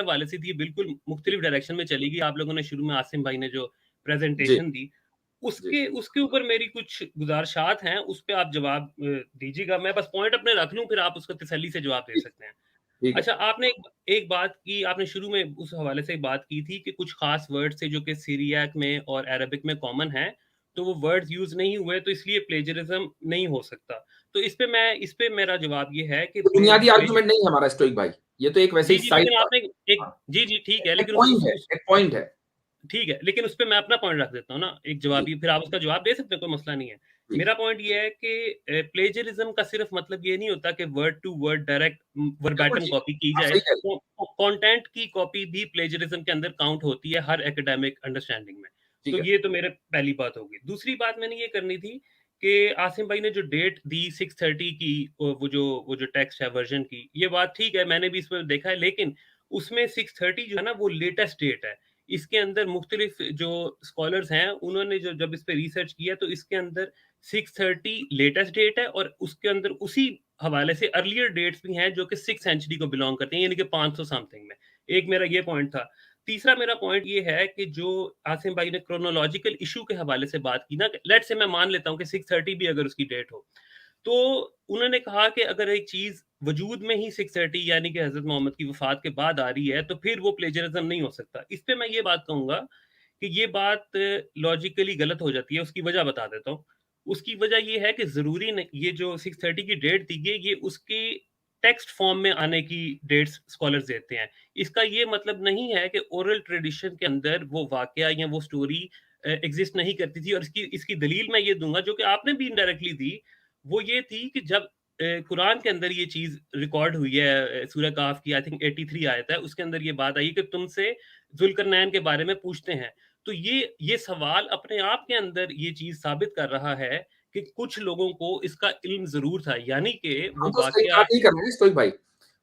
हवाले से थी बिल्कुल मुख्तलिफ डायरेक्शन में चली गई। आप लोगों ने शुरू में आसिम भाई ने जो जी प्रेजेंटेशन दी जी उसके ऊपर मेरी कुछ गुजारिशात हैं, उस पे आप जवाब दीजिएगा। मैं बस पॉइंट अपने रख लूं, फिर आप उसका तसल्ली से जवाब दे ठीक सकते हैं। ठीक है। अच्छा, आपने एक बात की, आपने शुरू में उस हवाले से एक बात की थी कि कुछ खास वर्ड्स थे जो कि सिरियाक में और अरबिक में कॉमन हैं, तो वो वर्ड्स यूज नहीं हुए, तो इसलिए प्लेजरिज्म नहीं हो सकता। तो इस पे मेरा जवाब ये है कि ये बुनियादी आर्गुमेंट नहीं है हमारा स्टोइक भाई, ये तो एक वैसे जी ही जी, साइड लेकिन का। आपने एक हाँ, जी जी ठीक है, एक लेकिन पॉइंट है, एक पॉइंट है। ठीक है, लेकिन उस पे मैं अपना पॉइंट रख देता हूँ ना, एक जी जवाब, फिर आप उसका जवाब दे सकते हैं, कोई मसला नहीं है। जी मेरा पॉइंट ये है कि प्लेजरिज्म का सिर्फ मतलब ये नहीं होता कि वर्ड टू वर्ड डायरेक्ट बिल्कुल वर्बैटम ठीक कॉपी की है, आप जाए। सही कह रहे हैं। कंटेंट की कॉपी भी प्लेजरिज्म के अंदर काउंट होती है हर एकेडमिक अंडरस्टैंडिंग में। ठीक तो है। ये तो मेरे पहली बात होगी। दूसरी बात मैंने ये करनी थी कि आसिम भाई ने जो डेट दी 630 की, वो जो टेक्स्ट है वर्जन की, ये बात ठीक है, मैंने भी इसमें देखा है, लेकिन उसमें 630 जो है ना, वो लेटेस्ट डेट है। इसके अंदर मुख्तलिफ जो स्कॉलर्स हैं, उन्होंने जो जब इस पे रिसर्च किया, तो इसके अंदर 630 लेटेस्ट डेट है, और उसके अंदर उसी हवाले से अर्लियर डेट्स भी हैं जो कि 6th सेंचुरी को बिलोंग करते हैं, यानी कि 500 समथिंग में। एक मेरा ये पॉइंट था। तीसरा मेरा पॉइंट ये है कि जो आसिम भाई ने क्रोनोलॉजिकल इशू के हवाले से बात की ना, लेट से मैं मान लेता हूँ कि 630 भी अगर उसकी डेट हो, तो उन्होंने कहा कि अगर एक चीज वजूद में ही 630 यानी कि हजरत मोहम्मद की वफात के बाद आ रही है, तो फिर वो प्लेजरिज्म नहीं हो सकता। इस पे मैं ये बात कहूंगा कि ये बात लॉजिकली गलत हो जाती है। उसकी वजह बता देता हूँ। उसकी वजह ये है कि जरूरी नहीं, ये जो 630 की डेट दी गई, ये उसके टेक्स्ट फॉर्म में आने की डेट्स स्कॉलर्स देते हैं। इसका ये मतलब नहीं है कि ओरल ट्रेडिशन के अंदर वो वाकया या वो स्टोरी एग्जिस्ट नहीं करती थी। और इसकी इसकी दलील मैं ये दूंगा, जो कि आपने भी इनडायरेक्टली दी, वो ये थी कि जब कुरान के अंदर ये चीज रिकॉर्ड हुई है, सूरह काफ की आई थिंक 83 आयत है, उसके अंदर ये बात आई कि तुमसे जुल्करनैन के बारे में पूछते हैं। तो ये सवाल अपने आप के अंदर ये चीज साबित कर रहा है कि कुछ लोगों को इसका इल्म जरूर था, यानी कि हम वो तो सही वाकया। बात नहीं कर रहे हैं स्टोइक भाई,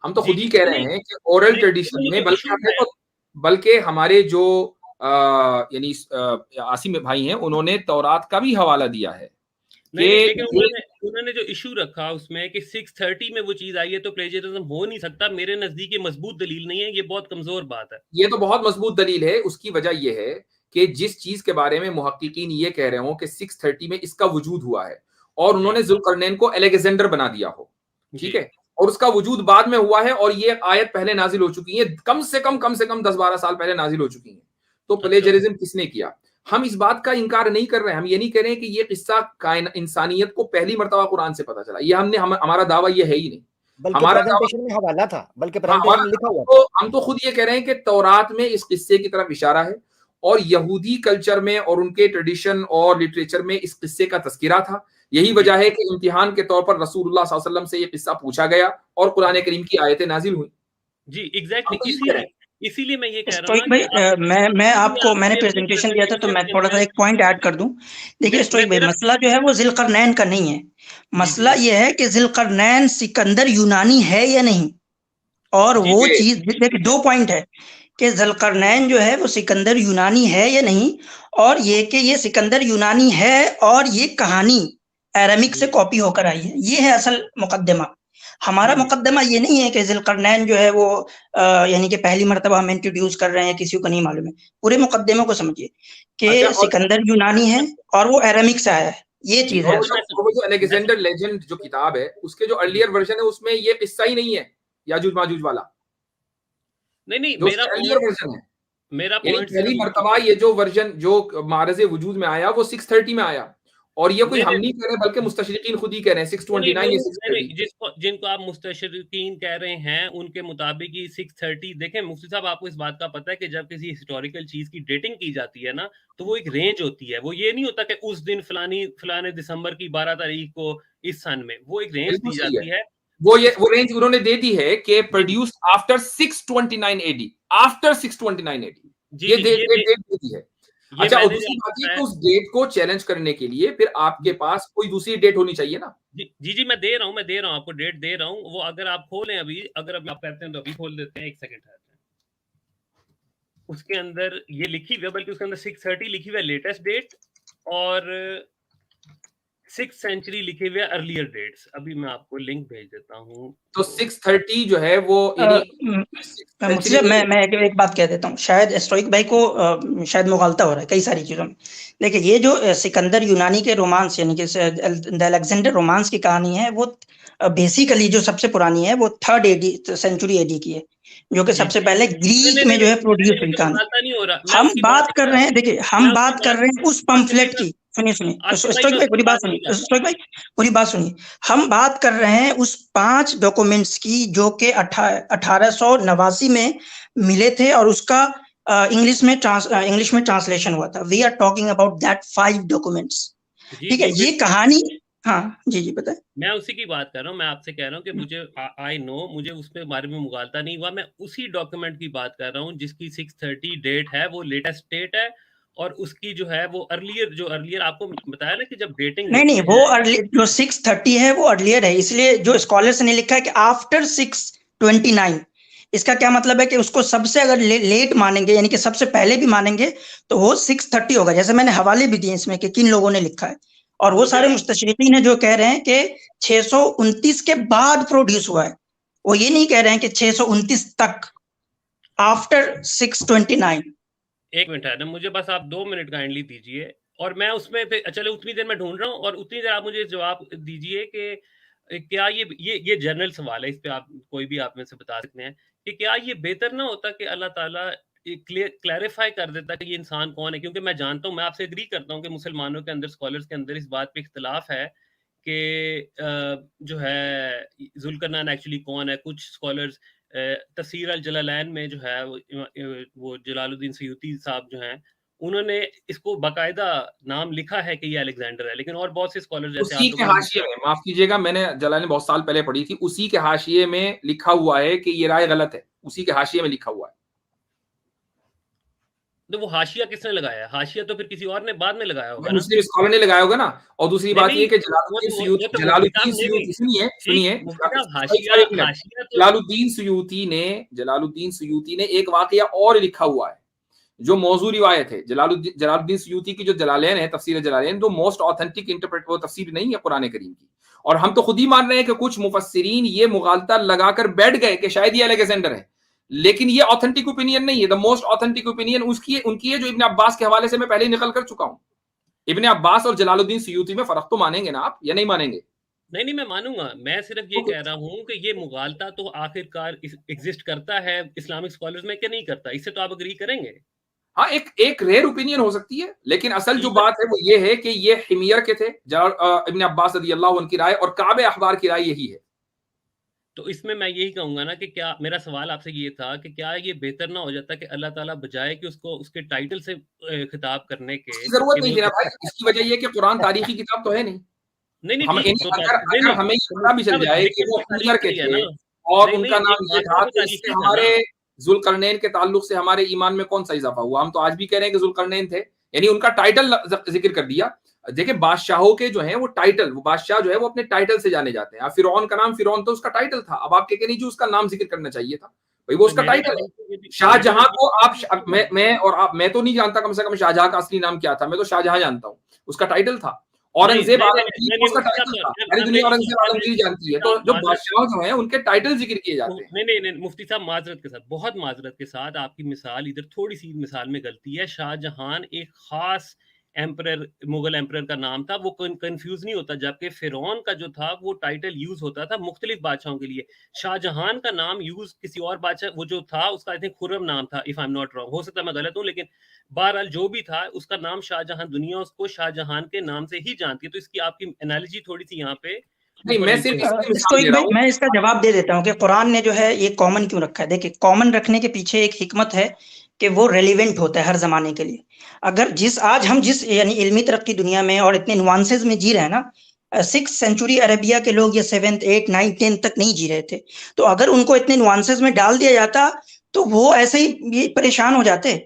हम तो जी खुद जी, ही कह रहे नहीं हैं कि ओरल नहीं, ट्रेडिशन में, जो बल्कि इशू हमने है। तो, बल्कि हमारे जो यानी आसिम भाई हैं, उन्होंने तौरात का भी हवाला दिया है कि नहीं नहीं, लेकिन ये उन्होंने जो इशू रखा उसमें कि 630 में वो चीज आई है, तो प्लेजरिज्म हो नहीं सकता, मेरे नजदीक ये मजबूत दलील नहीं है, ये बहुत कमजोर बात है। ये तो बहुत मजबूत दलील है। उसकी वजह यह है कि जिस चीज के बारे में मुहक्किकीन ये कह रहे हो कि 630 में इसका वजूद हुआ है, और जी उन्होंने जुल्करनैन को अलेक्जेंडर बना दिया हो, जी ठीक है, और उसका वजूद बाद में हुआ है, और ये आयत पहले नाजिल हो चुकी है, कम से कम 10-12 साल पहले नाजिल हो चुकी है, तो अच्छा प्लेजरिज्म किसने किया? हम इस बात का इनकार नहीं कर रहे हैं। हम ये नहीं कह रहे हैं कि ये किस्सा इंसानियत को पहली मरतबा कुरान से पता चला, ये हमारा दावा ये है ही नहीं। बल्कि हमारा दावा, प्रेजेंटेशन में हवाला था, बल्कि हाँ, प्रेजेंटेशन में लिखा हुआ था। हम तो खुद ये कह रहे हैं कि तौरात में इस किस्से की तरफ इशारा है, और यहूदी कल्चर में और उनके ट्रेडिशन और लिटरेचर में इस किस्से का तस्करा था। यही जी वजह है कि इम्तिहान के तौर पर रसूलुल्लाह सल्लल्लाहु अलैहि वसल्लम से ये किस्सा पूछा गया और कुरान करीम की आयतें नाजिल हुई। जी, हम एग्जैक्टली, तो ये कह रहे हैं। इसीलिए इसीलिए मैं ये कह रहा हूँ स्टोइक ना भाई, कि आप मैं इसीलिए आपको, मैंने आपने अपनी प्रेजेंटेशन दिया था, तो प्रेजेंटेशन मैं के थोड़ा सा अंदर एक पॉइंट ऐड कर दूं। देखिए स्टोइक भाई, मेरा मसला जो है वो जिलकरनैन का नहीं है। जी मसला जी ये है कि जिलकरनैन सिकंदर यूनानी है या नहीं। और जी वो जी चीज, देखिए दो पॉइंट है कि जिलकरनैन जो है वो सिकंदर यूनानी है या नहीं, और ये कि ये सिकंदर यूनानी है और ये कहानी अरेमिक से जी कॉपी होकर आई है। ये है असल मुकद्दमा। हमारा जी मुकद्दमा ये नहीं है कि जिलकरनैन जो है वो यानी कि पहली मर्तबा हम इंट्रोड्यूस कर रहे हैं, किसी को नहीं मालूम है। पूरे मुकद्दमे को समझिए अच्छा, कि सिकंदर यूनानी है और वो अरेमिक से आया है, ये जी, चीज और है वो असल। जो मैं और वो जो मैं अलेक्जेंडर लेजेंड जो किताब है, उसके जो जी अर्लियर वर्जन है, उसमें ये किस्सा ही नहीं है, याजूज माजूज वाला, नहीं नहीं, जो उसके अर्लियर वर्जन है। मेरा यानी पॉइंट पहली सिर्फ मर्तबा ये जो वर्जन जो मारज वजूद में आया, वो 630 में आया, और ये कोई नहीं हम नहीं नहीं कह रहे, बल्कि मुस्तशरिकीन खुद ही कह रहे हैं, नहीं 629 नहीं या नहीं नहीं, 630। जिनको आप मुस्तशरिकीन कह रहे हैं, उनके मुताबिक ही 630। देखें मुफ्ती साहब, आपको इस बात का पता है कि जब किसी हिस्टोरिकल चीज की डेटिंग की जाती है ना, तो वो एक रेंज होती है। वो ये नहीं होता कि उस दिन फलाने दिसंबर की 12 तारीख को इस सन में, वो एक रेंज बिल्कुल दी सही है। जाती है। उस वो रेंज उन्होंने दे दी है कि जी जी produced after 629 AD, after 629 AD, जी ये जी, डेट दे दी है। ये अच्छा, और मैंने जो दूसरी आपको बात ये बताया। कि उस डेट को चैलेंज करने के लिए फिर आपके पास कोई दूसरी डेट होनी चाहिए ना। जी जी जी, मैं दे रहा हूँ आपको, डेट दे रहा हूँ। वो अगर आप खोलें अभी, अगर अभी आप कहते हैं तो अभी खोल देते हैं, एक सेकंड है। उसके अंदर ये लिखी हुई है, बल्कि उसके अंदर 630 लिखी हुई है लेटेस्ट डेट, और 6th सेंचुरी लिखे हुए अर्लियर डेट्स, अभी मैं आपको लिंक भेज देता हूँ। तो 630 जो है वो मुझसे मैं एक बात कह देता हूँ, शायद एस्ट्रोइक भाई को शायद मुगालता हो रहा है कई सारी चीजों में। देखिए ये जो सिकंदर यूनानी के रोमांस यानी कि द अलेक्जेंडर रोमांस की कहानी है, वो बेसिकली जो सबसे पुरानी है वो 3rd सेंचुरी एडी की है, जो कि सबसे पहले ग्रीक में जो है प्रोड्यूस हुई कहानी। हम बात कर रहे हैं, देखिए हम बात कर रहे हैं उस पंफलेट की, सुनिए स्टोइक भाई पूरी बात सुनिए, स्टोइक भाई पूरी बात सुनिए। हम बात कर रहे हैं उस 5 डॉक्यूमेंट्स की जो कि 1889 में मिले थे और उसका इंग्लिश में ट्रांसलेशन हुआ था। We are talking about that 5 documents, ठीक है। ये कहानी, हाँ जी बताए। मैं उसी की बात कर रहा हूँ, मैं आपसे कह रहा हूँ कि मुझे आई नो, मुझे उसके बारे में मुगालता नहीं हुआ, मैं उसी डॉक्यूमेंट की बात कर रहा हूँ जिसकी 630 डेट है, वो लेटेस्ट डेट है, और उसकी जो है वो अर्लियर आपको बताया ना कि जब डेटिंग नहीं वो जो 630 है वो अर्लियर है, इसलिए जो स्कॉलर्स ने लिखा है कि आफ्टर 629, इसका क्या मतलब है कि उसको सबसे अगर लेट मानेंगे यानी कि सबसे पहले भी मानेंगे तो वो 630 होगा। जैसे मैंने हवाले भी दिए इसमें कि किन लोगों ने लिखा है, और वो सारे मुस्तशरिकीन है जो कह रहे हैं कि 629 के बाद प्रोड्यूस हुआ है। वो ये नहीं कह रहे हैं कि 629 तक, आफ्टर 629। एक मिनट है ना, मुझे बस आप 2 मिनट काइंडली दीजिए, और मैं उसमें चलो उतनी देर मैं ढूंढ रहा हूँ, और उतनी देर आप मुझे जवाब दीजिए कि क्या ये जनरल सवाल है, इस पे आप कोई भी आप में से बता सकते हैं कि क्या ये बेहतर ना होता कि अल्लाह ताला क्लैरिफाई कर देता कि ये इंसान कौन है। क्योंकि मैं जानता हूँ, मैं आपसे एग्री करता हूँ कि मुसलमानों के अंदर, स्कॉलर्स के अंदर इस बात पे इख्तलाफ है कि जो है जुल्करनैन एक्चुअली कौन है। कुछ स्कॉलर्स तफसीर अल जलालैन में जो है वो जलालुद्दीन सयूती साहब जो हैं, उन्होंने इसको बाकायदा नाम लिखा है कि ये अलेक्जेंडर है, लेकिन और बहुत से स्कॉलर जैसे उसी के हाशिए में, माफ कीजिएगा, मैंने जलालैन बहुत साल पहले पढ़ी थी, उसी के हाशिए में लिखा हुआ है कि ये राय गलत है, उसी के हाशिए में लिखा हुआ है। तो वो हाशिया किसने लगाया है? हाशिया तो फिर किसी और ने बाद में लगाया होगा ना, मुस्लिम स्कॉलर ने लगाया होगा ना। और दूसरी बात ये कि जलालुद्दीन सयूती ने एक वाकया और लिखा हुआ है जो मौजू रिवायत है। जलालुद्दीन सयूती की जो जलालैन है, तफसीर जलालैन, तो मोस्ट ऑथेंटिक इंटरप्रेट वो तफसीर नहीं है कुरान करीम की। और हम तो खुद ही मान रहे हैं कि कुछ मुफस्सिरीन ये मुगालता लगाकर बैठ गए कि शायद ये अलेक्जेंडर है, लेकिन ये ऑथेंटिक ओपिनियन नहीं है। द मोस्ट ऑथेंटिक ओपिनियन उनकी है, जो इब्न अब्बास के हवाले से मैं पहले निकल कर चुका हूं। इब्न अब्बास और जलालुद्दीन सयूती में फर्क तो मानेंगे ना आप, या नहीं मानेंगे? नहीं मैं मानूंगा। मैं सिर्फ ये कह रहा हूँ कि ये मुगालता तो आखिरकार एग्जिस्ट करता है इस्लामिक स्कॉलर्स में, क्या नहीं करता? इससे तो आप अग्री करेंगे? हाँ, एक रेयर ओपिनियन हो सकती है, लेकिन असल जो बात है वो ये है कि ये हिमियर के थे, इब्न अब्बास रज़ियल्लाहु अन्हु की राय और काबे अखबार की राय यही है। तो इसमें मैं यही कहूंगा ना कि क्या, मेरा सवाल आपसे ये था कि क्या ये बेहतर ना हो जाता कि अल्लाह ताला बजाय कि उसको उसके टाइटल से खिताब करने के, जरूरत नहीं है भाई। इसकी वजह ये कि कुरान तारीखी किताब तो है नहीं। नहीं हम अगर हमें ये पता भी चल जाए कि वो हिमियर के थे और उनका नाम ये था, तो इससे हमारे जुल्करनैन के ताल्लुक से हमारे ईमान में कौन सा इजाफा हुआ? हम तो आज भी कह रहे हैं कि जुल्करनैन थे, यानी उनका टाइटल जिक्र कर दिया। देखिए बादशाहों के जो है वो टाइटल, वो बादशाह जो है वो अपने टाइटल से जाने जाते हैं। अब फिरौन का नाम, फिरौन तो उसका टाइटल था। अब आप कह नहीं जो उसका नाम जिक्र करना चाहिए था, भाई वो उसका टाइटल है। शाहजहां को आप, मैं तो नहीं जानता कम से कम शाहजहां का असली नाम क्या था। मैं तो शाहजहां जानता हूँ, उसका टाइटल था। औरंगजेब आलमगीर, उसका टाइटल था। सारी दुनिया औरंगजेब आलमगीर जानती है। तो जो बादशाह जो है उनके टाइटल जिक्र किए जाते हैं। नहीं मुफ्ती साहब, माजरत के साथ, बहुत माजरत के साथ, आपकी मिसाल इधर थोड़ी सी मिसाल में गलती है। शाहजहां एक खास एम्परर, मुगल एम्परर का नाम था, वो कंफ्यूज नहीं होता। जबकि फिरौन का जो था वो टाइटल यूज होता था मुख्तलिफ बादशाहों के लिए। शाहजहां का नाम यूज किसी और बादशाह, वो जो था उसका आई थिंक खुर्रम नाम था, if I am not wrong, हो सकता है मैं गलत हूँ, लेकिन बहरहाल जो भी था उसका नाम शाहजहां, दुनिया उसको शाहजहां के नाम से ही जानती है। तो इसकी आपकी एनालॉजी थोड़ी सी यहाँ पे नहीं, मैं सिर्फ मैं इसका जवाब दे देता हूँ कि कुरान ने जो है ये कॉमन क्यों रखा है। देखिए कॉमन रखने के पीछे एक हिकमत है कि वो रेलिवेंट होता है हर जमाने के लिए। अगर आज हम जिस यानी इल्मी तरक्की दुनिया में और इतने नुआंसेस में जी रहे हैं ना, 6th सेंचुरी अरेबिया के लोग ये 7th 8th 9th 10th तक नहीं जी रहे थे। तो अगर उनको इतने नुआंसेस में डाल दिया जाता तो वो ऐसे ही ये परेशान हो जाते,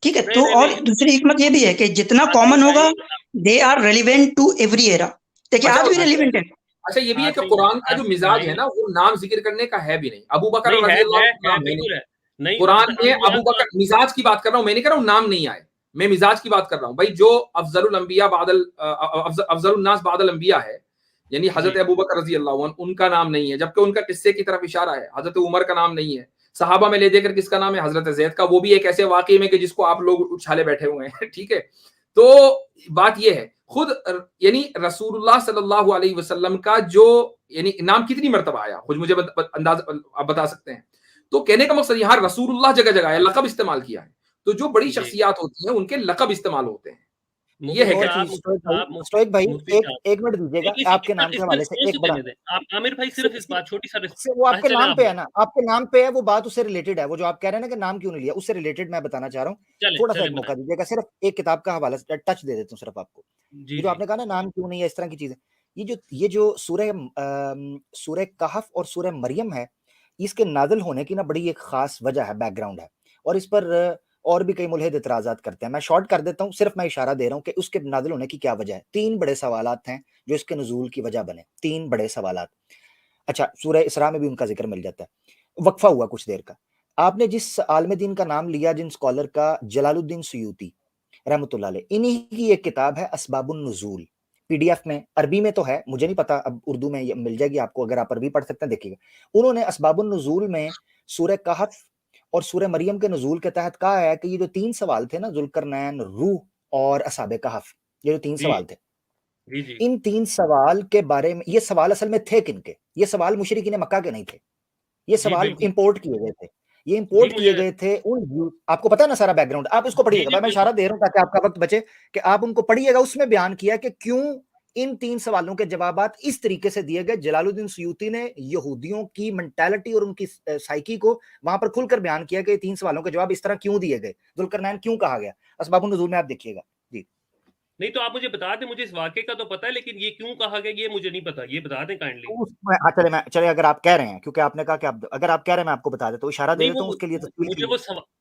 ठीक है। तो और दूसरी हिकमत ये भी है कि जितना कॉमन होगा they are relevant to every era. देखिए आज भी रेलिवेंट है। अच्छा, ये भी है कि कुरान का जो मिजाज है ना वो नाम जिक्र करने का है भी नहीं। अबू बकर रज़ियल्लाहु अन्हु, कुरान में अबू बकर, मिजाज की बात कर रहा हूं, मैं नहीं कर रहा हूं नाम नहीं आए। मैं मिजाज की बात कर रहा हूँ भाई। जो अफजलुल अंबिया बादल अफजलुन नास बादल अंबिया है, यानी हजरत अबू बकर रजी अल्लाह अन्हु, उनका नाम नहीं है, जबकि उनका किस्से की तरफ इशारा है। हजरत उमर का नाम नहीं है। सहाबा में ले देकर किसका नाम है? हजरत जैद का, वो भी एक ऐसे वाकई में कि जिसको आप लोग उछाले बैठे हुए हैं। ठीक है, तो बात यह है, खुद यानी रसूलुल्लाह सल्लल्लाहु अलैहि वसल्लम का जो यानी नाम कितनी मरतबा आया, खुद मुझे अंदाज आप बता सकते हैं? तो कहने का मकसद यहाँ रसूलुल्लाह जगह जगह है, लक़ब इस्तेमाल किया है। तो जो बड़ी शख्सियात होती हैं उनके लक़ब इस्तेमाल होते हैं। ये है क्या? मुस्तफा भाई एक मिनट दीजिएगा, आपके नाम के हवाले से एक बड़ा, आप आमिर भाई सिर्फ इस बात छोटी सा वो आपके नाम पे है ना, आपके नाम पे है, वो बात उससे रिलेटेड है। वो जो आप कह रहे हैं ना कि नाम क्यों नहीं लिया, उससे रिलेटेड मैं बताना चाह रहा हूँ। थोड़ा सा एक मौका दीजिएगा, सिर्फ एक किताब का हवाला टच दे देता हूँ सिर्फ आपको। जो आपने कहा ना नाम क्यों नहीं है, इस तरह की चीजें, ये जो सूरह कहफ और सूरह मरियम है, इसके नाज़िल होने की ना बड़ी एक खास वजह है, बैकग्राउंड है, और इस पर और भी कई मुल्हिद इतराज़ात करते हैं। मैं शॉर्ट कर देता हूँ, सिर्फ मैं इशारा दे रहा हूँ कि उसके नाज़िल होने की क्या वजह है। 3 बड़े सवालात हैं जो इसके नुज़ूल की वजह बने, 3 बड़े सवालात। अच्छा, सूरह इसरा में भी उनका जिक्र मिल जाता है। वक्फा हुआ कुछ देर का। आपने जिस आलिम दीन का नाम लिया, जिन स्कॉलर का, जलालुद्दीन सुयूती रहमतुल्लाह अलैह, इन्हीं की एक किताब है अस्बाबुन नुज़ूल, पीडीएफ में, अरबी में तो है, मुझे नहीं पता, अब उर्दू में मिल जाएगी आपको, अगर आप अरबी पढ़ सकते हैं देखिएगा। उन्होंने अस्बाबुन नुज़ूल में सूरह कहफ और सूरह मरियम के नुज़ूल के तहत कहा है कि ये जो 3 सवाल थे ना, ज़ुल्करनैन, रूह और असहाबे कहफ, ये जो 3 सवाल थे, इन 3 सवाल के बारे में, ये सवाल असल में थे किनके? ये सवाल मुशरिकीन मक्का के नहीं थे, ये सवाल इंपोर्ट किए गए थे। ये इंपोर्ट किए गए थे उन, आपको पता है ना सारा बैकग्राउंड, आप इसको पढ़िएगा, मैं इशारा दे रहा हूं ताकि आपका वक्त बचे कि आप उनको पढ़िएगा। उसमें बयान किया कि क्यों इन 3 सवालों के जवाबात इस तरीके से दिए गए। जलालुद्दीन सुयूती ने यहूदियों की मेंटालिटी और उनकी साइकी को वहां पर खुलकर बयान किया कि 3 सवालों के जवाब इस तरह क्यों दिए गए, जुल्करनैन क्यों कहा गया। अस्बाबुन नुज़ूल में आप देखिएगा जी। नहीं तो आप मुझे बता दें, मुझे इस वाक़े का तो पता है, लेकिन ये क्यों कहा गया ये मुझे नहीं पता, ये बता दें काइंडली। हाँ चले अगर आप कह रहे हैं, क्योंकि आपने कहा कि अगर आप कह रहे हैं मैं आपको बता देता हूँ, इशारा दे देता हूँ उसके लिए।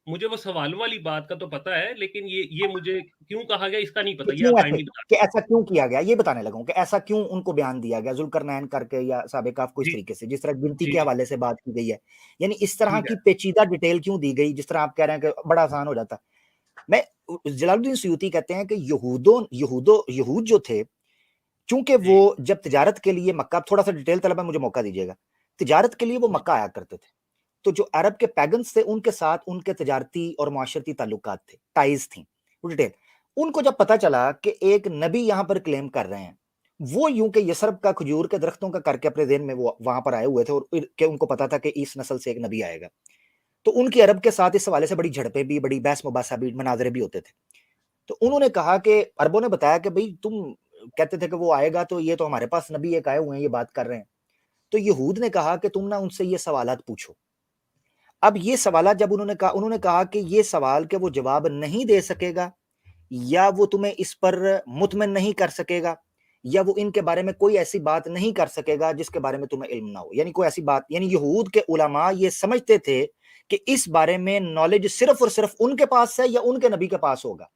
मुझे वो सवालों वाली बात का तो पता है, लेकिन ये मुझे क्यों कहा गया इसका नहीं पता। ये काइंडली बता कि ऐसा क्यों किया गया, ये बताने लगा हूं कि ऐसा क्यों उनको बयान दिया गया जुल्करनैन करके या साबे काफ को, इस तरीके से जिस तरह गिनती के हवाले से बात की गई है, यानी इस तरह की पेचीदा डिटेल क्यों दी गई, जिस तरह आप कह रहे हैं कि बड़ा आसान हो जाता। मैं जलालुद्दीन सुयूती कहते हैं कि यहूद जो थे, चूंकि वो जब तिजारत के लिए मक्का, थोड़ा सा डिटेल तलब है, मुझे मौका दीजिएगा, तिजारत के लिए वो मक्का आया करते थे, तो जो अरब के पैगन्स थे उनके साथ उनके तिजारती और माशरती ताल्लुकात थे, टाइज थी, वो डिटेल। उनको जब पता चला कि एक नबी यहां पर क्लेम कर रहे हैं, वो यूं के यसरब का खजूर के दरख्तों का करके अपने दिन में वो वहां पर आए हुए थे, और कि उनको पता था कि इस नस्ल से एक नबी आएगा, तो उनकी अरब के साथ इस हवाले से बड़ी झड़पें भी, बड़ी बहस मुबासा भी, मनाजरे भी होते थे। तो उन्होंने कहा कि अरबों ने बताया कि भाई तुम कहते थे कि वो आएगा, तो ये तो हमारे पास नबी एक आए हुए हैं, ये बात कर रहे हैं। तो यहूद ने कहा कि तुम ना उनसे ये सवालात पूछो। अब ये सवालात जब उन्होंने कहा कि ये सवाल के वो जवाब नहीं दे सकेगा, या वो तुम्हें इस पर मुतमिन नहीं कर सकेगा, या वो इनके बारे में कोई ऐसी बात नहीं कर सकेगा जिसके बारे में तुम्हें इल्म ना हो, यानी कोई ऐसी बात, यानी यहूद के उलमा ये समझते थे कि इस बारे में नॉलेज सिर्फ और सिर्फ उनके पास है या उनके नबी के पास होगा।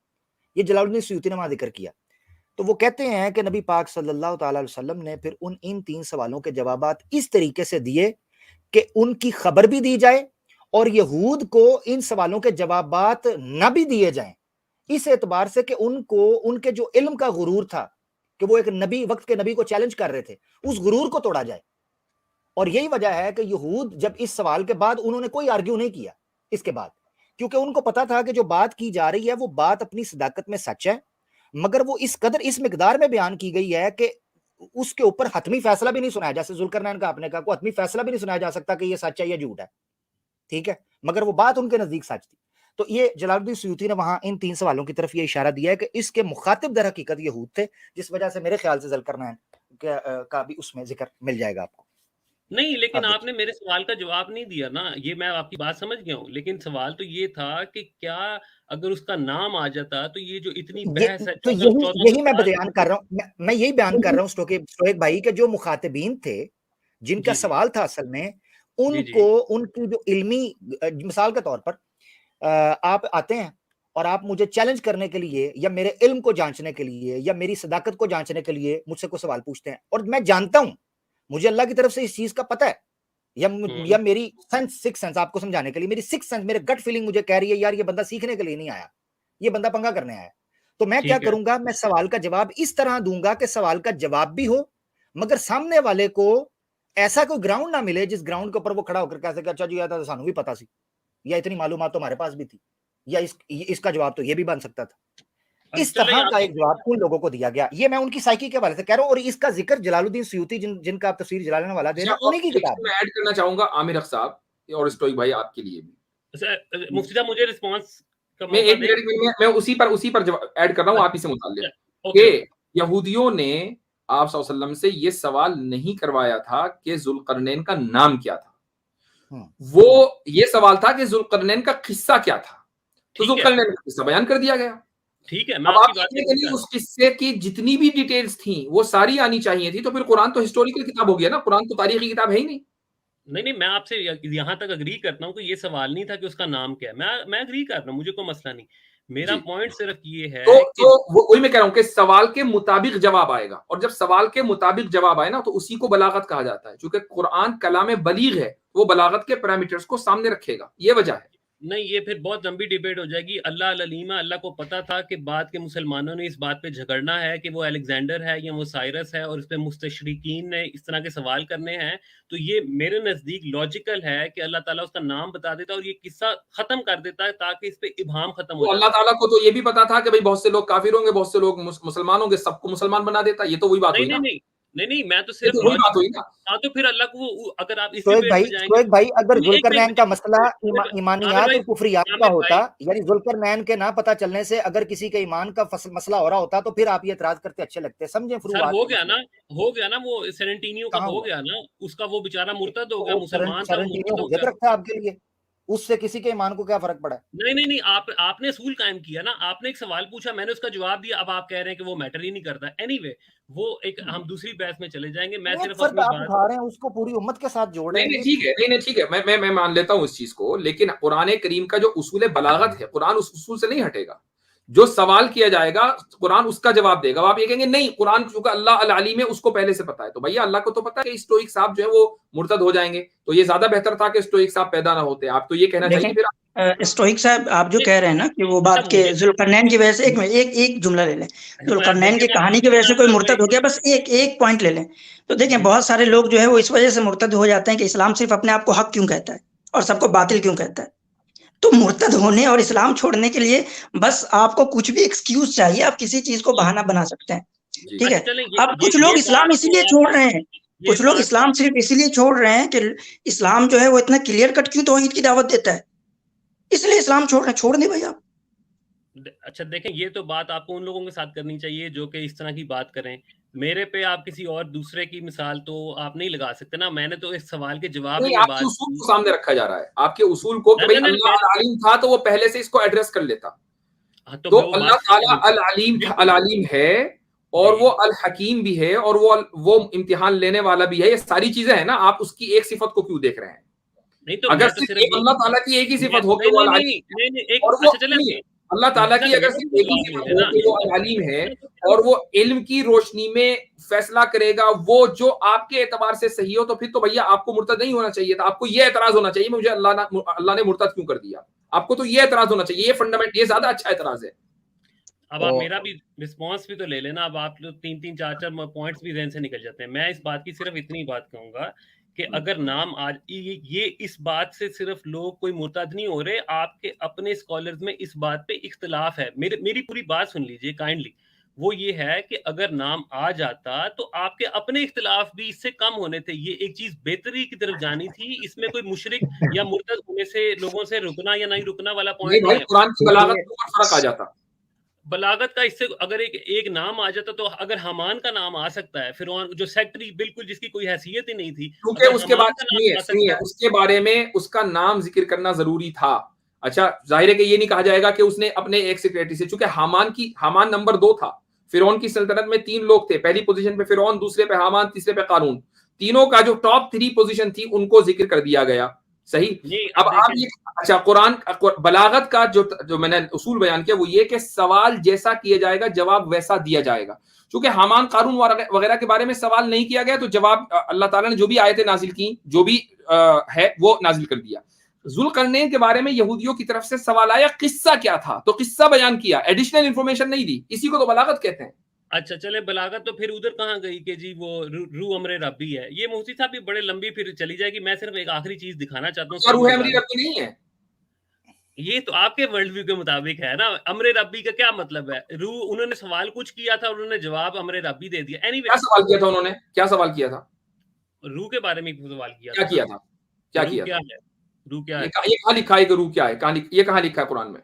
ये जलालुद्दीन सुयूती ने वहां जिक्र किया। तो वो कहते हैं कि नबी पाक सल्लल्लाहु अलैहि वसल्लम ने फिर इन 3 सवालों के जवाबात इस तरीके से दिए कि उनकी खबर भी दी जाए और यहूद को इन सवालों के जवाबात न भी दिए जाएं, इस एतबार से कि उनको उनके जो इल्म का गुरूर था कि वो एक नबी, वक्त के नबी को चैलेंज कर रहे थे, उस गुरूर को तोड़ा जाए। और यही वजह है कि यहूद जब इस सवाल के बाद उन्होंने कोई आर्ग्यू नहीं किया इसके बाद, क्योंकि उनको पता था कि जो बात की जा रही है वो बात अपनी सदाकत में सच है, मगर वो इस कदर इस मिकदार में बयान की गई है कि उसके ऊपर हतमी फैसला भी नहीं सुनाया, जैसे जुल्करनैन का आपने कहा, को हतमी फैसला भी नहीं सुनाया जा सकता कि ये सच है या झूठ है, ठीक है, मगर वो बात उनके नजदीक सच थी। तो ये जलालुद्दीन सुयूती ने वहां इन 3 सवालों की तरफ ये इशारा दिया है कि इसके मुखातिब दर हकीकत यहूद थे, जिस वजह से मेरे ख्याल से जुल्करनैन का भी उसमें जिक्र मिल जाएगा आपको। नहीं, लेकिन आपने मेरे सवाल का जवाब नहीं दिया ना, ये मैं आपकी बात समझ गया हूँ, लेकिन सवाल तो ये था कि क्या अगर उसका नाम आ जाता तो ये जो इतनी बहस है, तो यही मैं बयान कर रहा हूँ, मैं यही बयान कर रहा हूँ स्टोएक भाई के जो मुखातिबीन थे, जिनका सवाल था असल में, उनको उनकी जो इल्मी, मिसाल के तौर पर आप आते हैं और आप मुझे चैलेंज करने के लिए या मेरे इल्म को जांचने के लिए या मेरी सदाकत को जांचने के लिए मुझसे कोई सवाल पूछते हैं, और मैं जानता हूं, मुझे अल्लाह की तरफ से इस चीज का पता है, या मेरी सेंस, सिक्स सेंस, आपको समझाने के लिए मेरी सिक्स सेंस, मेरे गट फीलिंग मुझे कह रही है यार ये बंदा सीखने के लिए नहीं आया, ये बंदा पंगा करने आया। तो मैं क्या करूंगा, मैं सवाल का जवाब इस तरह दूंगा कि सवाल का जवाब भी हो, मगर सामने वाले को ऐसा कोई ग्राउंड ना मिले जिस ग्राउंड के ऊपर वो खड़ा होकर कह सके अच्छा जी यार तो सानू भी पता सी, या इतनी मालूमात तो हमारे पास भी थी, या इसका जवाब तो ये भी बन सकता था। इस तरह का एक जवाब उन लोगों को दिया गया। ये मैं उनकी साइकी के हवाले से कह रहा हूं, और इसका जिक्र जलालुद्दीन सयूती जिनका आप तफसीर जलालने वाला दे रहे हैं, उन्हीं की किताब मैं ऐड करना चाहूंगा आमिर अख साहब और स्टोइक भाई आपके लिए भी। मुफ्ती साहब मुझे रिस्पांस मैं एक मिनट मैं उसी पर ऐड कर रहा हूं आप ही से मुताल्लिक कि यहूदियों ने आप सल्लल्लाहु अलैहि वसल्लम से ये सवाल नहीं करवाया था कि जुल्करनैन का नाम क्या था, वो ये सवाल था कि जुल्करनैन का किस्सा क्या था, तो जुल्करनैन का किस्सा बयान कर दिया गया। ठीक है, अब आप नहीं उस किस्से की जितनी भी डिटेल्स थी वो सारी आनी चाहिए थी, तो फिर कुरान तो हिस्टोरिकल किताब हो गया ना, कुरान तो तारीखी किताब है ही नहीं। नहीं, मैं आपसे यहाँ तक अग्री करता हूँ कि ये सवाल नहीं था कि उसका नाम क्या है, मैं अग्री कर रहा हूँ, मुझे कोई मसला नहीं। मेरा पॉइंट सिर्फ ये है तो वही मैं कह रहा हूँ कि सवाल के मुताबिक जवाब आएगा, और जब सवाल के मुताबिक जवाब आए ना तो उसी को बलागत कहा जाता है, क्योंकि कुरान कलाम बलीग है, वो बलागत के पैरामीटर्स को सामने रखेगा, ये वजह है। नहीं, ये फिर बहुत लंबी डिबेट हो जाएगी। अल्लाह अलीमा, अल्लाह को पता था कि बाद के मुसलमानों ने इस बात पे झगड़ना है कि वो अलेक्जेंडर है या वो साइरस है, और इस पे मुस्तशरीकीन ने इस तरह के सवाल करने हैं। तो ये मेरे नजदीक लॉजिकल है कि अल्लाह ताला उसका नाम बता देता और ये किस्सा खत्म कर देता है ताकि इस पे इबहाम खत्म हो जाए। अल्लाह ताला को तो ये भी पता था कि भाई बहुत से लोग काफिर होंगे, बहुत से लोग मुसलमान होंगे, सबको मुसलमान बना देता, ये तो वही बात हुई ना। नहीं, मैं तो सिर्फ वही बात हुई ना। हाँ, तो फिर अल्लाह को अगर आप इस शोएब भाई अगर जुल्करनैन का मसला ईमानियात और कुफरियात का होता, यानी जुल्करनैन के ना पता चलने से अगर किसी के ईमान का मसला हो रहा होता, तो फिर आप ये एतराज करते अच्छे लगते। समझे फुरूआत हो गया ना वो सेरेंटिनियो का हो गया ना, उसका वो बेचारा मुर्तद हो गया, मुसलमान था, सेरेंटिनियो हुज्जत रखता है आपके लिए, उससे किसी के ईमान को क्या फर्क पड़ा है? नहीं, आपने असूल कायम किया ना, आपने एक सवाल पूछा, मैंने उसका जवाब दिया, अब आप कह रहे हैं कि वो मैटर ही नहीं करता। एनीवे, वो एक हम दूसरी बहस में चले जाएंगे। मैं सिर्फ अपनी बात उठा रहे हैं, उसको पूरी उम्मत के साथ जोड़ रहे हैं। नहीं, ठीक है, मैं मान लेता हूं इस चीज को, लेकिन कुरान करीम का जो उसूल बलागत है, कुरान उस उसूल से नहीं हटेगा। जो सवाल किया जाएगा कुरान उसका जवाब देगा। आप ये कहेंगे नहीं, कुरान क्योंकि अल्लाह अल अलीम है, उसको पहले से पता है, तो भैया अल्लाह को तो पता है कि स्टोइक साहब जो है वो मुर्तद हो जाएंगे, तो ये ज्यादा बेहतर था कि स्टोइक साहब पैदा ना होते। आप तो ये कहना चाहिए फिर स्टोइक साहब आप जो कह रहे हैं ना कि वो बात के जुल्करनैन की वजह से, एक जुमला ले लें, जुल्करनैन की कहानी की वजह से कोई मुर्तद हो गया, बस एक पॉइंट ले लें। तो देखें बहुत सारे लोग जो है वो इस वजह से मुर्तद हो जाते हैं कि इस्लाम सिर्फ अपने आप को हक क्यों कहता है और सबको बातिल क्यों कहता है। तो मुर्तद होने और इस्लाम छोड़ने के लिए बस आपको कुछ भी एक्सक्यूज चाहिए, आप किसी चीज को बहाना बना सकते हैं, ठीक है। अब कुछ लोग इस्लाम इसीलिए छोड़ रहे हैं, कुछ लोग इस्लाम सिर्फ इसीलिए छोड़ रहे हैं कि इस्लाम जो है वो इतना क्लियर कट क्यों तौहीद की दावत देता है, इसलिए इस्लाम छोड़ रहे हैं। छोड़ दे भाई आप। अच्छा देखें, ये तो बात आपको उन लोगों के साथ करनी चाहिए जो कि इस तरह की बात करें। मेरे पे आप किसी और दूसरे की मिसाल तो आप नहीं लगा सकते ना। मैंने तो इस सवाल के जवाब में आपके उसूल को सामने रखा जा रहा है, आपके उसूल को कि भाई अल्लाह अल अलीम था तो वो पहले से इसको एड्रेस कर लेता। तो अल्लाह ताला अल अलीम है और वो अल हकीम भी है और वो इम्तिहान लेने वाला भी है, ये सारी चीजें है ना। आप उसकी एक सिफत को क्यों देख रहे हैं? नहीं तो अगर सिर्फ अल्लाह ताला की एक ही सिफत हो कि वो अल्लाह ताला की अगर सिर्फ एक ही सिफत हो कि वो अल अलीम है और वो इल्म की रोशनी में फैसला करेगा वो जो आपके एतबार से सही हो, तो फिर तो भैया आपको मुर्तद नहीं होना चाहिए था। आपको ये एतराज होना चाहिए मुझे अल्लाह ने मुर्तद क्यों कर दिया, आपको तो ये एतराज होना चाहिए। ये फंडामेंट, ये ज्यादा अच्छा एतराज है। अब आप मेरा भी रिस्पॉन्स भी तो ले लेना। अब आप लोग 3-3 4-4 पॉइंट्स भी ज़हन से निकल जाते हैं। मैं इस बात की सिर्फ इतनी बात कहूंगा कि अगर नाम आज ये इस बात से सिर्फ लोग कोई मुर्तद नहीं हो रहे, आपके अपने स्कॉलर्स में इस बात पे इख्तिलाफ है। मेरी पूरी बात सुन लीजिए काइंडली। वो ये है कि अगर नाम आ जाता तो आपके अपने इख्तिलाफ भी इससे कम होने थे। ये एक चीज बेहतरी की तरफ जानी थी, इसमें कोई मुशरिक या मुर्तद होने से लोगों से रुकना या नहीं रुकना वाला पॉइंट नहीं है। कुरान की बलागत के ऊपर फर्क आ जाता, बलागत का इससे अगर एक नाम आ जाता तो अगर हमान का नाम आ सकता है, फिरौन जो सेक्रेटरी बिल्कुल जिसकी कोई हैसियत ही नहीं थी, क्योंकि उसके बाद सुनिए उसके बारे में उसका नाम जिक्र करना जरूरी था। अच्छा जाहिर है कि ये नहीं कहा जाएगा कि उसने अपने एक सेक्रेटरी से, चूंकि हामान नंबर 2 था। फिरौन की सल्तनत में 3 लोग थे, पहली पोजीशन पे फिरौन, दूसरे पे हामान, तीसरे पे कारून। तीनों का जो टॉप 3 पोजीशन थी उनको जिक्र कर दिया गया। सही। अब आप ये अच्छा कुरान बलागत का जो मैंने उसूल बयान किया वो ये कि सवाल जैसा किया जाएगा जवाब वैसा दिया जाएगा। क्योंकि हामान कारून वगैरह के बारे में सवाल नहीं किया गया तो जवाब अल्लाह ताला ने जो भी आयतें नाजिल की, जो भी है वो नाजिल कर दिया। जुल्करनैन के बारे में यहूदियों की तरफ से सवाल आया, किस्सा क्या था, तो किस्सा बयान किया, एडिशनल इंफॉर्मेशन नहीं दी, इसी को तो बलागत कहते हैं। अच्छा चले, बलागत तो फिर उधर कहाँ गई कि जी वो रू अमरे रब्बी है। ये मुफ्ती साहब भी बड़े लंबी फिर चली जाएगी। मैं सिर्फ एक आखिरी चीज दिखाना चाहता हूँ। रूह अमरी रब्बी नहीं है, ये तो आपके वर्ल्ड व्यू के मुताबिक है ना। अमरे रब्बी का क्या मतलब है? रू, उन्होंने सवाल कुछ किया था, उन्होंने जवाब अमरे रब्बी दे दिया। एनीवे, क्या सवाल किया था उन्होंने, क्या सवाल किया था, रू के बारे में सवाल किया क्या था किया ना। था, क्या रू किया क्या था? है? रू क्या ये है? कहाँ लिखा है कि रूह क्या है, ये कहाँ लिखा है कुरान में?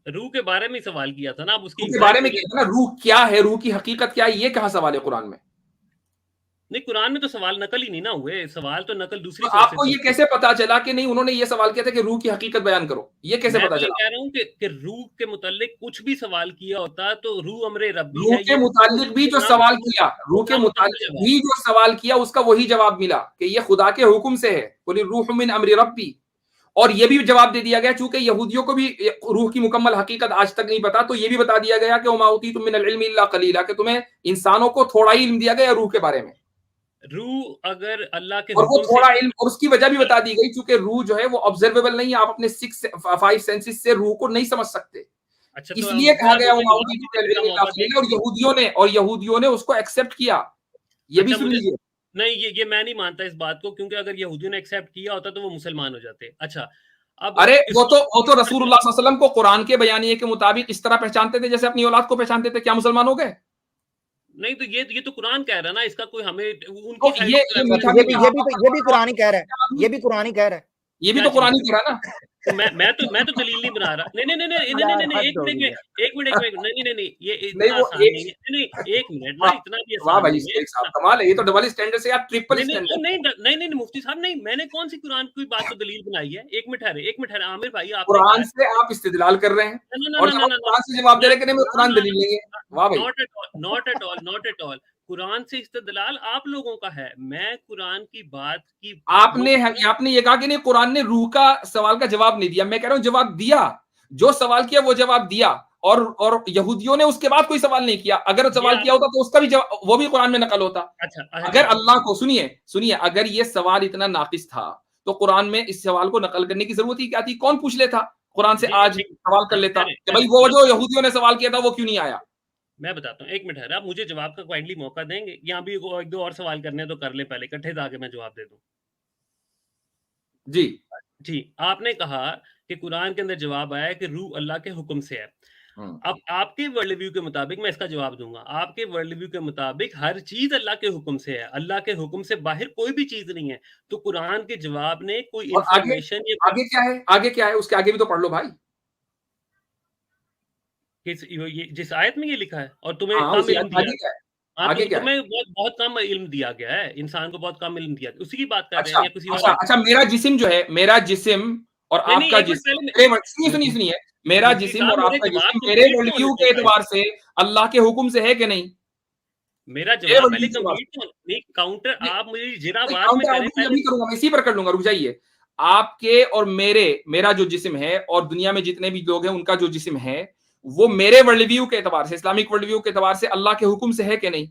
रूह के बारे में सवाल किया था ना। अब उसकी रूह के बारे एग्जैक्ट में किया था ना, रूह क्या है, रूह की हकीकत क्या है, ये कहाँ सवाल है कुरान में? नहीं, कुरान में तो सवाल नकल ही नहीं ना हुए। सवाल तो नकल दूसरी तो आपको ये कैसे पता चला कि नहीं उन्होंने ये सवाल किया था कि रूह की हकीकत बयान करो, ये कैसे मैं पता तो ये चला? कह रहा हूँ कि रूह के मुतालिक कुछ भी सवाल किया होता तो रूह अमरे रब्बी रूह है, के ये मुतालिक भी जो सवाल किया, रूह के मुतालिक जवाब। भी जो सवाल किया उसका वही जवाब मिला कि ये खुदा के हुक्म से है, बोली रूह मिन अमरी रब्बी। और ये भी जवाब दे दिया गया, चूंकि यहूदियों को भी रूह की मुकम्मल हकीकत आज तक नहीं पता, तो ये भी बता दिया गया कि उमाउती तुम मिनल इल्मी इल्ला कलीला, कि तुम्हें इंसानों को थोड़ा ही इल्म दिया गया रूह के बारे में। रूह अगर अल्लाह के और वो हुक्म थोड़ा से, इल्म, और उसकी वजह भी बता दी गई, चूंकि रूह जो है वो ऑब्जर्वेबल नहीं है, आप अपने 5 सेंसेस से रूह को नहीं समझ सकते, अच्छा तो इसलिए कहा गया जवाब देने और यहूदियों ने उसको एक्सेप्ट किया। ये भी अच्छा, सुन मुझे लीजिए। नहीं, ये मैं नहीं मानता इस बात को, क्योंकि अगर यहूदियों ने एक्सेप्ट किया होता तो वो मुसलमान हो जाते। अच्छा, अब अरे वो तो रसूलुल्लाह इसको सल्लल्लाहु अलैहि वसल्लम को कुरान के बयानिए के मुताबिक इस तरह पहचानते थे जैसे अपनी औलाद को पहचानते थे, क्या मुसलमान हो गए? नहीं, तो ये तो कुरान कह रहा है ना, इसका कोई हमें उनकी तो साइड ये से मीठा ये भी कुरान ही कह रहा है, ये भी कुरान ही कह रहा है। ये भी क्या तो कुरान ही चीज? कह रहा ना। तो मैं तो दलील नहीं बना रहा। नहीं नहीं नहीं नहीं नहीं नहीं नहीं, यार एक हद हो मिनट गई में, है। एक मिनट, एक मिनट, नहीं नहीं नहीं, ये नहीं इतना वो आसान एक, नहीं है। नहीं नहीं, एक मिनट ना, वाह इतना भी वाह आसान भाई नहीं है। शेख साहब, कमाल है, ये तो डबल स्टैंडर्ड से यार ट्रिपल नहीं नहीं स्टैंडर्ड। नहीं नहीं नहीं नहीं, मुफ्ती साहब नहीं, मैंने कौन सी कुरान की बात को दलील बनाई है? एक मिनट ठहरे, एक मिनट ठहरे, आमिर भाई आपने कहा कुरान से आप इस्तेदलाल कर रहे हैं, ना और ना जब ना आप ना ना कुरान से जवाब दे रहे हैं कि नहीं मैं कुरान दलील लेंगे। वाह भाई, not at all, not at all, not at all. Quran से इस्तेदलाल आप लोगों का है। मैं कुरान की बात की आपने ये कहा कि नहीं कुरान ने रूह का सवाल का जवाब नहीं दिया, मैं कह रहा हूं जवाब दिया, जो सवाल किया वो जवाब दिया, और यहूदियों ने उसके बाद कोई सवाल नहीं किया। अगर सवाल किया होता तो उसका भी जवाब, वो भी कुरान में नकल होता। अच्छा, अगर अल्लाह को, सुनिए अगर ये सवाल इतना नाकिस था तो कुरान में इस सवाल को नकल करने की जरूरत ही क्या थी? कौन पूछ लेता कुरान से, आज सवाल कर लेता कि भाई वो जो यहूदियों ने सवाल किया था वो क्यों नहीं आया। मैं बताता हूँ, एक मिनट है, आप मुझे जवाब का काइंडली मौका देंगे? यहाँ भी एक दो और सवाल करने तो कर ले पहले, इकट्ठे ताकि मैं जवाब दे दूं। जी जी, आपने कहा कि कुरान के अंदर जवाब आया कि रूह अल्लाह के हुक्म से है। अब आपके वर्ल्ड व्यू के मुताबिक मैं इसका जवाब दूंगा। आपके वर्ल्ड व्यू के मुताबिक हर चीज अल्लाह के हुक्म से है, अल्लाह के हुक्म से बाहर कोई भी चीज नहीं है। तो कुरान के जवाब ने कोई और आगे इंफॉर्मेशन या आगे क्या है, आगे क्या है, उसके आगे भी तो पढ़ लो भाई। ये जिस आयत में ये लिखा है, और तुम्हें हाँ, कम इल्म दिया, आगे क्या है, हाँ, आगे क्या है? तुम्हें बहुत कम इल्म दिया गया है, इंसान को बहुत कम इल्म दिया गया, उसी की बात कर रहे अच्छा हैं या किसी और अच्छा अच्छा, मेरा जिस्म जो है, मेरा जिस्म और नहीं नहीं, आपका एक मिनट जिस्म, पहले सुनिए मेरा मुफ्ती जिस्म साहब और मेरे आपका जवाब जिस्म मेरे कंप्लीट वर्ल्ड तो व्यू होने के दो भाई। एतबार से अल्लाह के हुक्म से है कि नहीं? मेरा मेरे जवाब वर्ल्ड पहले व्यू के एतबार से। कंप्लीट तो नहीं, काउंटर आप मुझे जिरा नहीं, बाद में काउंटर करें आर्गुमेंट पहले। अभी करूंगा, मैं इसी पर कर लूंगा, रुक जाइए। आपके और मेरा जो जिस्म है और दुनिया में जितने भी लोग हैं उनका जो जिस्म है, वो मेरे वर्ल्ड व्यू के एतबार से, इस्लामिक वर्ल्ड व्यू के एतबार से अल्लाह के हुक्म से है कि नहीं?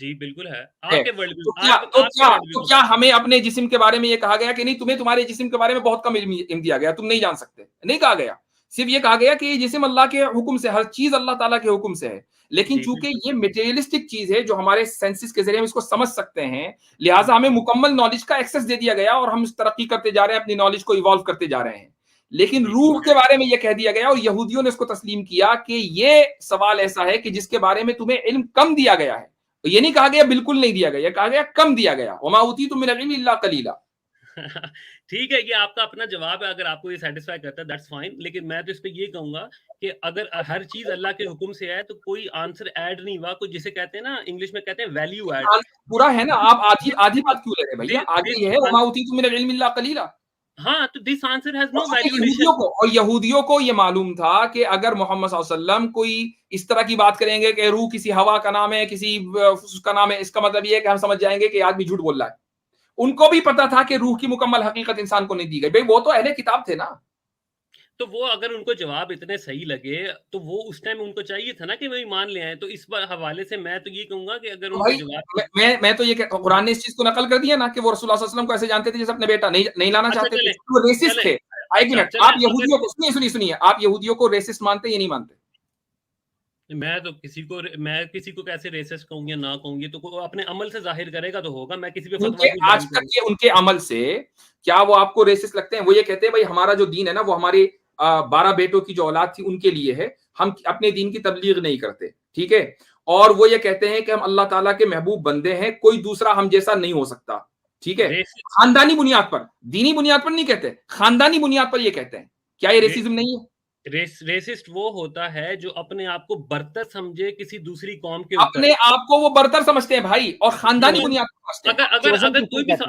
जी बिल्कुल है। है। आपके वर्ल्ड व्यू, तो आपके वर्ल्ड व्यू क्या हमें अपने जिस्म के बारे में ये कहा गया कि नहीं तुम्हें तुम्हारे जिस्म के बारे में बहुत कम इल्म दिया गया, तुम नहीं जान सकते? नहीं कहा गया। सिर्फ ये कहा गया कि ये जिस्म अल्लाह के हुक्म से, हर चीज अल्लाह ताला के हुक्म से है। लेकिन जी चूंकि बिल्कुल। ये मटेरियलिस्टिक चीज है जो हमारे सेंसेस के जरिए हम इसको समझ सकते हैं, लिहाजा हमें मुकम्मल नॉलेज का एक्सेस दे दिया गया और हम तरक्की करते जा रहे हैं, अपनी नॉलेज को इवॉल्व करते जा रहे हैं। लेकिन जी रूह के बारे में यह कह दिया गया और यहूदियों ने इसको तस्लीम किया कि ये सवाल ऐसा है कि जिसके बारे में तुम्हें इल्म कम दिया गया है। तो ये नहीं कहा गया बिल्कुल नहीं दिया गया, कहा गया कम दिया गया। वमा उतीतुम मिनल इल्मि इल्ला कलीला। ठीक है, ये आपका अपना जवाब है, अगर आपको ये सेटिस्फाई करता है दैट्स फाइन। लेकिन मैं तो इस पे ये कहूंगा कि अगर हर चीज अल्लाह के हुक्म से है तो कोई आंसर ऐड नहीं हुआ, कोई जिसे कहते हैं ना, इंग्लिश में कहते हैं वैल्यू ऐड। पूरा है ना, आप आधी आधी बात क्यों ले रहे हैं भैया? आगे ये है वमा उतीतुम मिनल इल्मि इल्ला कलीला। हाँ, तो this answer has no value यहूदियों को, और यहूदियों को ये मालूम था कि अगर मोहम्मद सल्लल्लाहु अलैहि वसल्लम कोई इस तरह की बात करेंगे कि रूह किसी हवा का नाम है, किसी उसका नाम है, इसका मतलब ये है कि हम समझ जाएंगे कि आदमी झूठ बोल रहा है। उनको भी पता था कि रूह की मुकम्मल हकीकत इंसान को नहीं दी गई। भाई वो तो अहले किताब थे ना। तो वो अगर उनको जवाब इतने सही लगे तो वो उस टाइम उनको चाहिए था ना कि वही मान ले आए। तो इस हवाले से मैं तो ये कहूंगा कि अगर उनको जवाब, मैं तो ये कुरान ने इस चीज को नकल कर दिया ना कि वो रसूलुल्लाह सल्लल्लाहु अलैहि वसल्लम को ऐसे जानते थे जैसे अपने बेटा, नहीं लाना चाहते थे, वो रेसिस्ट थे। एक मिनट, आप यहूदियों को सुनिए, आप यहूदियों को रेसिस्ट मानते या नहीं मानते? मैं किसी को कैसे रेसिस्ट कहूंगी ना कहूंगी, तो अपने अमल से जाहिर करेगा तो होगा। मैं किसी पे फतवा आज तक के उनके अमल से क्या वो आपको रेसिस्ट लगते हैं? वो ये कहते हैं भाई हमारा जो दीन है ना वो हमारे 12 बेटों की जो औलाद थी उनके लिए है, हम अपने दीन की तबलीग नहीं करते, ठीक है। और वो ये कहते हैं कि हम अल्लाह ताला के महबूब बंदे हैं, कोई दूसरा हम जैसा नहीं हो सकता, ठीक है। खानदानी बुनियाद पर, दीनी बुनियाद पर नहीं कहते, खानदानी बुनियाद पर ये कहते हैं। क्या ये रेसिज्म नहीं है? रेसिस्ट वो होता है जो अपने आप को बरतर समझे किसी दूसरी कौम के ऊपर। अपने आप को वो बरतर समझते हैं भाई, और खानदानी बुनियाद पर समझते हैं।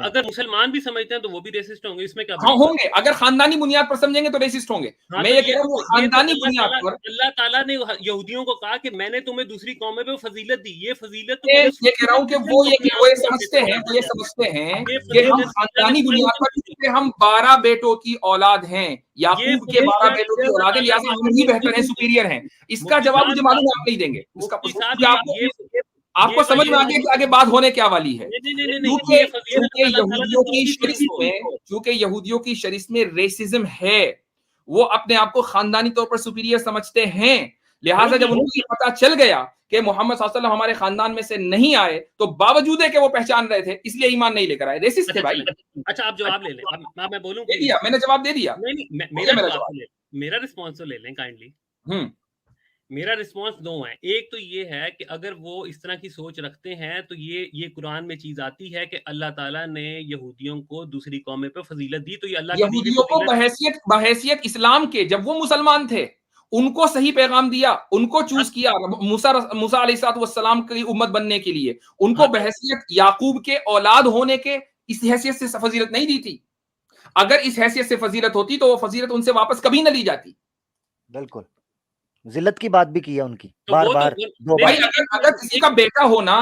अगर मुसलमान भी समझते हैं तो वो भी रेसिस्ट होंगे, इसमें क्या? हाँ होंगे, अगर खानदानी बुनियाद पर समझेंगे तो रेसिस्ट होंगे। मैं ये कह रहा हूँ खानदानी बुनियाद पर अल्लाह ताला ने यहूदियों को कहा कि मैंने तुम्हें दूसरी कौमें पे फजीलत दी। ये फजीलत तो ये कह रहा हूँ कि वो ये समझते हैं कि हम खानदानी बुनियाद पर, हम 12 बेटों की औलाद हैं, याकूब के 12 बेटों की औलाद है, लिहाजा हम ही बेहतर हैं, सुपीरियर हैं। इसका जवाब मुझे मालूम है आप नहीं देंगे। आपको समझ में आ गया कि आगे बात होने क्या वाली है। क्योंकि यहूदियों की शरीयत में रेसिज्म है, वो अपने आप को खानदानी तौर पर सुपीरियर समझते हैं। लिहाजा जब उनको ये पता चल गया कि मोहम्मद सल्लल्लाहु अलैहि वसल्लम हमारे खानदान में से नहीं आए, तो बावजूद है कि वो पहचान रहे थे, इसलिए ईमान नहीं लेकर आए। रेसिस्ट थे भाई। अच्छा, आप जवाब ले लें। मैं बोलूं? मैंने जवाब दे दिया। मेरा रिस्पॉन्स तो ले लें काइंडली। मेरा रिस्पॉन्स दो है। एक तो ये है कि अगर वो इस तरह की सोच रखते हैं तो ये कुरान में चीज आती है कि अल्लाह ताला ने यहूदियों को दूसरी कौमें पे फजीलत दी, तो ये अल्लाह यहूदियों को बहैसियत इस्लाम के, जब वो मुसलमान थे उनको सही पैगाम दिया, उनको चूज किया मूसा अलैहिस्सलाम की उम्मत बनने के लिए, उनको बहैसियत याकूब के औलाद होने के इस हैसियत से फजीलत नहीं दी थी। अगर इस हैसियत से फजीलत होती तो वो फजीलत उनसे वापस कभी न ली जाती। बिल्कुल, जिल्लत की बात भी की है उनकी बार-बार, दो भाई। अगर किसी का बेटा होना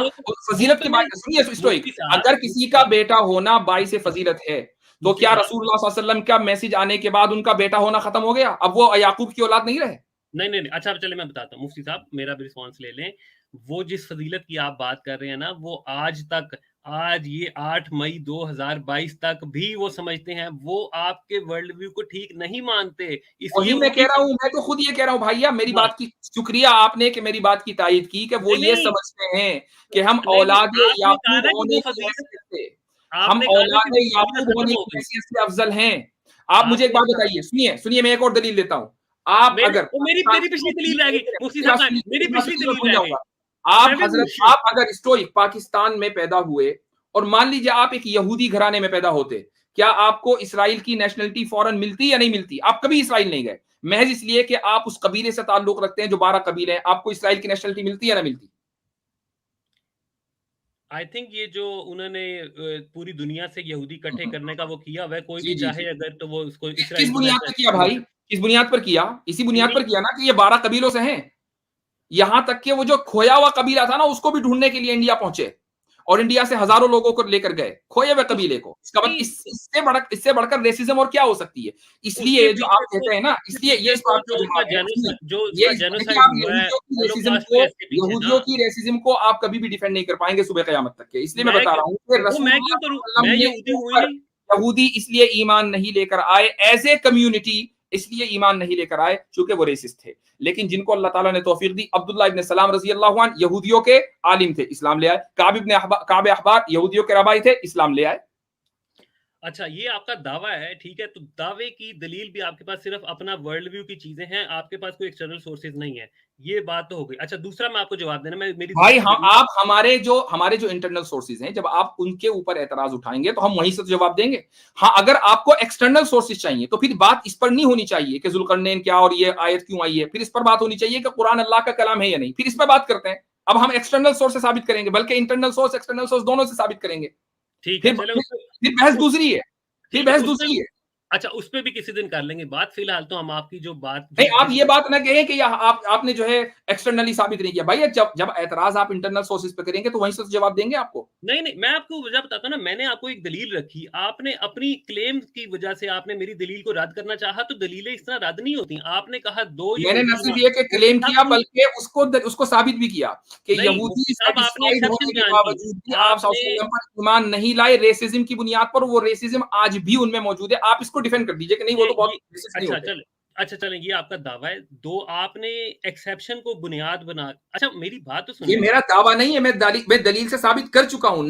फजीलत की बात, सुनिए स्टोइक, अगर किसी का बेटा होना बाइस फजीलत है, तो क्या रसूलुल्लाह सल्लल्लाहु अलैहि वसल्लम का मैसेज आने के बाद उनका बेटा होना खत्म हो गया? अब वो याकूब की औलाद नहीं रहे? नहीं। अच्छा चले मैं बताता हूँ मुफ्ती साहब, मेरा भी रिस्पॉन्स ले लें। वो जिस फजीलत की आप बात कर रहे हैं ना, वो आज ये 8 मई 2022 तक भी वो समझते हैं, वो आपके वर्ल्ड व्यू को ठीक नहीं मानते। वही मैं कह रहा हूँ, मैं तो खुद ये कह रहा हूँ भैया, मेरी बात की शुक्रिया आपने कि मेरी बात की तायद की कि वो ये समझते हैं कि हम औलाद याकूब होने की हैसियत से, हम औलाद याकूब होने की हैसियत से अफजल हैं। आप मुझे एक बात बताइए, सुनिए मैं एक और दलील देता हूँ। आप अगर मेरी पिछली दलील रहेगी मुफ्ती साहब, मेरी पिछली दलील रहेगी। आप अगर स्टोइक पाकिस्तान में पैदा हुए और मान लीजिए आप एक यहूदी घराने में पैदा होते, क्या आपको इसराइल की नेशनलिटी फौरन मिलती या नहीं मिलती? आप कभी इसराइल नहीं गए, महज इसलिए कि आप उस कबीले से ताल्लुक रखते हैं जो 12 कबीले हैं, आपको इसराइल की नेशनलिटी मिलती या ना मिलती? आई थिंक ये जो उन्होंने पूरी दुनिया से यहूदी इकट्ठे करने का वो किया वह कोई भी चाहे अगर, तो वो उसको किस बुनियाद पर किया भाई? किस बुनियाद पर किया? इसी बुनियाद पर किया ना कि ये 12 कबीलों से हैं। यहां तक कि वो जो खोया हुआ कबीला था ना, उसको भी ढूंढने के लिए इंडिया पहुंचे और इंडिया से हजारों लोगों को लेकर गए खोए हुए कबीले को। इसका मतलब इससे बढ़कर रेसिज्म और क्या हो सकती है? इसलिए जो आप कहते हैं ना, इसलिए ये यहूदियों की रेसिज्म को आप कभी भी डिफेंड नहीं कर पाएंगे सुबह क़यामत तक के। इसलिए मैं बता रहा हूँ यहूदी इसलिए ईमान नहीं लेकर आए एज ए कम्युनिटी, इसलिए ईमान नहीं लेकर आए क्योंकि वो रेसिस्ट थे। लेकिन जिनको अल्लाह ताला ने तौफीक दी, अब्दुल्लाह इब्न सलाम रजी अल्लाह अन्हु यहूदियों के आलिम थे, इस्लाम ले आए। काब अहबार यहूदियों के रबाई थे, इस्लाम ले आए। अच्छा, ये आपका दावा है, ठीक है, तो दावे की दलील भी आपके पास सिर्फ अपना वर्ल्ड व्यू की चीजें हैं, आपके पास कोई एक्सटर्नल सोर्सेज नहीं है, ये बात तो हो गई। अच्छा, दूसरा मैं आपको जवाब देना, मेरी भाई आप हमारे जो इंटरनल सोर्सेज हैं, जब आप उनके ऊपर एतराज उठाएंगे तो हम वहीं से तो जवाब देंगे। हाँ, अगर आपको एक्सटर्नल सोर्सेज चाहिए तो फिर बात इस पर नहीं होनी चाहिए कि जुल्करनैन क्या और ये आयत क्यों आई है, फिर इस पर बात होनी चाहिए कि कुरान अल्लाह का कलाम है या नहीं, फिर इस पर बात करते हैं। अब हम एक्सटर्नल सोर्स से साबित करेंगे, बल्कि इंटरनल सोर्स एक्सटर्नल सोर्स दोनों से साबित करेंगे। ठीक है, फिर बहस दूसरी है, फिर बहस दूसरी है। अच्छा, उस पे भी किसी दिन कर लेंगे बात, फिलहाल तो हम आपकी जो बात नहीं, आप ये बात ना कहें कि आपने जो है एक्सटर्नली साबित नहीं किया। भाई जब एतराज आप इंटरनल सोर्सेज पे करेंगे तो वहीं से जवाब देंगे आपको। नहीं, मैं आपको वजह बताता हूं ना, मैंने आपको एक दलील रखी, आपने अपनी क्लेम की वजह से आपने मेरी दलील को रद्द करना चाहा, तो दलीलें इस तरह रद्द नहीं होती। आपने कहा मैंने न सिर्फ ये कि क्लेम किया बल्कि उसको साबित भी किया कि यहूदी सैटिस्फाइड होने के बावजूद भी आप ईमान नहीं लाए। रेसिज्म की बुनियाद पर वो रेसिज्म आज भी उनमें मौजूद है, आप इसको उसको डिफेंड कर दीजिए कि नहीं वो तो बहुत नहीं होते। अच्छा चलें, ये आपका दावा है। दो आपने एक्सेप्शन को बुनियाद बना, अच्छा मेरी बात तो सुनिए। ये मेरा दावा नहीं है, मैं दलील से साबित कर चुका हूं।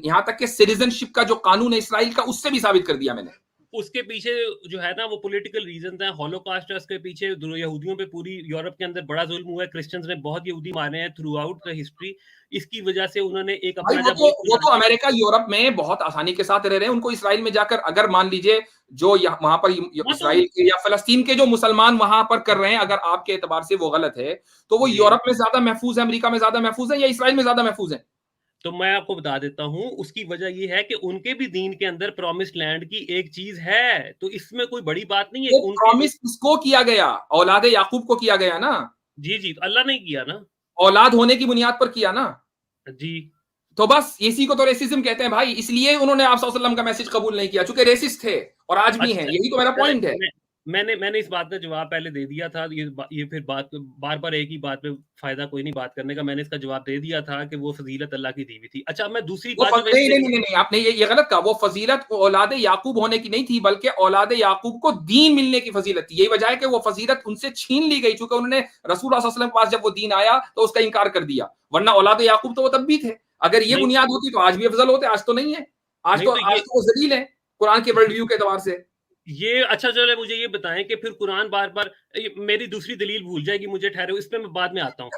यहाँ तक कि सिटीजनशिप का जो कानून है इसराइल का, उससे भी साबित कर दिया मैंने। उसके पीछे जो है ना वो पॉलिटिकल रीजंस हैं, हॉलोकॉस्ट है उसके पीछे, यहूदियों पे पूरी यूरोप के अंदर बड़ा जुल्म हुआ है, क्रिश्चियंस ने बहुत यहूदी मारे हैं थ्रू आउट द हिस्ट्री। इसकी वजह से उन्होंने एक अपना वो तो अमेरिका यूरोप में बहुत आसानी के साथ रह रहे हैं। उनको इसराइल में जाकर अगर मान लीजिए जो वहां पर इसराइल के या फलस्तीन के जो मुसलमान वहां पर कर रहे हैं, अगर आपके एतबार से वो गलत है, तो वो यूरोप में ज्यादा महफूज है, अमेरिका में ज्यादा महफूज है या इसराइल में ज्यादा महफूज है? तो मैं आपको बता देता हूं, उसकी वजह ये है कि उनके भी दीन के अंदर प्रॉमिस्ड लैंड की एक चीज है, तो इसमें कोई बड़ी बात नहीं है। प्रॉमिस किसको किया गया? औलाद याकूब को किया गया ना। जी, अल्लाह ने किया ना, औलाद होने की बुनियाद पर किया ना जी। तो बस इसी को तो रेसिज्म कहते हैं भाई। इसलिए उन्होंने आप सल्लल्लाहु अलैहि वसल्लम का मैसेज कबूल नहीं किया, चूंकि रेसिस्ट थे और आज भी हैं। यही तो मेरा पॉइंट है। मैंने इस बात का जवाब पहले दे दिया था। ये फिर बार एक ही बात पे फायदा कोई नहीं बात करने का। मैंने इसका जवाब दे दिया था कि वो फजीलत अल्लाह की दी हुई थी। अच्छा, मैं दूसरी बात नहीं, आपने ये गलत कहा। वो फजीलत औलाद याकूब होने की नहीं थी, बल्कि औलाद याकूब को दीन मिलने की फजीलत थी। यही वजह है कि वो फजीलत उनसे छीन ली गई, चूंकि उन्होंने रसूल सल्लल्लाहु अलैहि वसल्लम के पास जब वो दीन आया तो उसका इनकार कर दिया। वरना औलाद याकूब तो वो तब भी थे। अगर ये बुनियाद होती तो आज भी अफजल होते। आज तो नहीं है। आज तो वो जलील है कुरान के वर्ल्ड व्यू के एतबार से। ये अच्छा चलो मुझे ये बताएं कि फिर कुरान बार मेरी दूसरी दलील भूल जाएगी, मुझे ठहरे, इस पे मैं बाद में आता हूँ।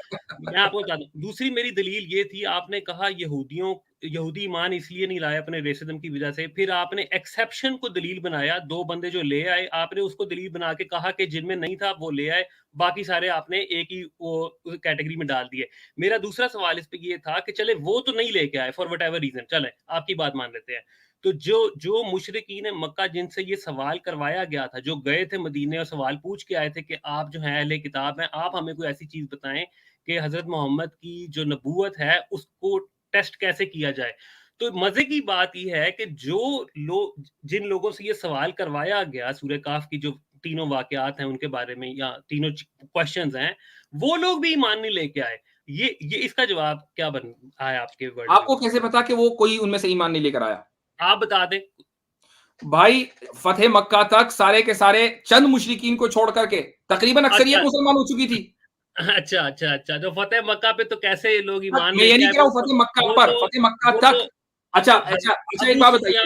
मैं आपको बता दूं, दूसरी मेरी दलील ये थी, आपने कहा यहूदी ईमान इसलिए नहीं लाया अपने रेसिज्म की वजह से। फिर आपने एक्सेप्शन को दलील बनाया, दो बंदे जो ले आए आपने उसको दलील बना के कहा कि जिनमें नहीं था वो ले आए, बाकी सारे आपने एक ही वो कैटेगरी में डाल दिए। मेरा दूसरा सवाल इस पे ये था कि चले वो तो नहीं लेके आए फॉर व्हाटएवर रीजन, चले आपकी बात मान लेते हैं। तो जो मुशरिकीन मक्का जिनसे ये सवाल करवाया गया था, जो गए थे मदीने और सवाल पूछ के आए थे कि आप जो हैं अहले किताब हैं, आप हमें कोई ऐसी चीज बताएं कि हजरत मोहम्मद की जो नबूवत है उसको टेस्ट कैसे किया जाए। तो मजे की बात यह है कि जिन लोगों से ये सवाल करवाया गया, सूरह काफ की जो तीनों वाकयात हैं उनके बारे में या तीनों क्वेश्चंस हैं, वो लोग भी ईमान नहीं लेके आए। ये इसका जवाब क्या बन आया आपके वर्ड में? आपको कैसे पता कि वो कोई उनमें से ईमान नहीं लेकर आया? आप बता दें भाई। फतेह मक्का तक सारे के सारे चंद मुशरिकीन को छोड़ करके तकरीबन अक्सरियत मुसलमान हो चुकी थी। अच्छा, तो फतेह मक्का पे तो कैसे लोग ईमान मैं ये नहीं कह रहा हूं फतेह मक्का पर, फतेह मक्का तक। अच्छा, एक बात बताइए,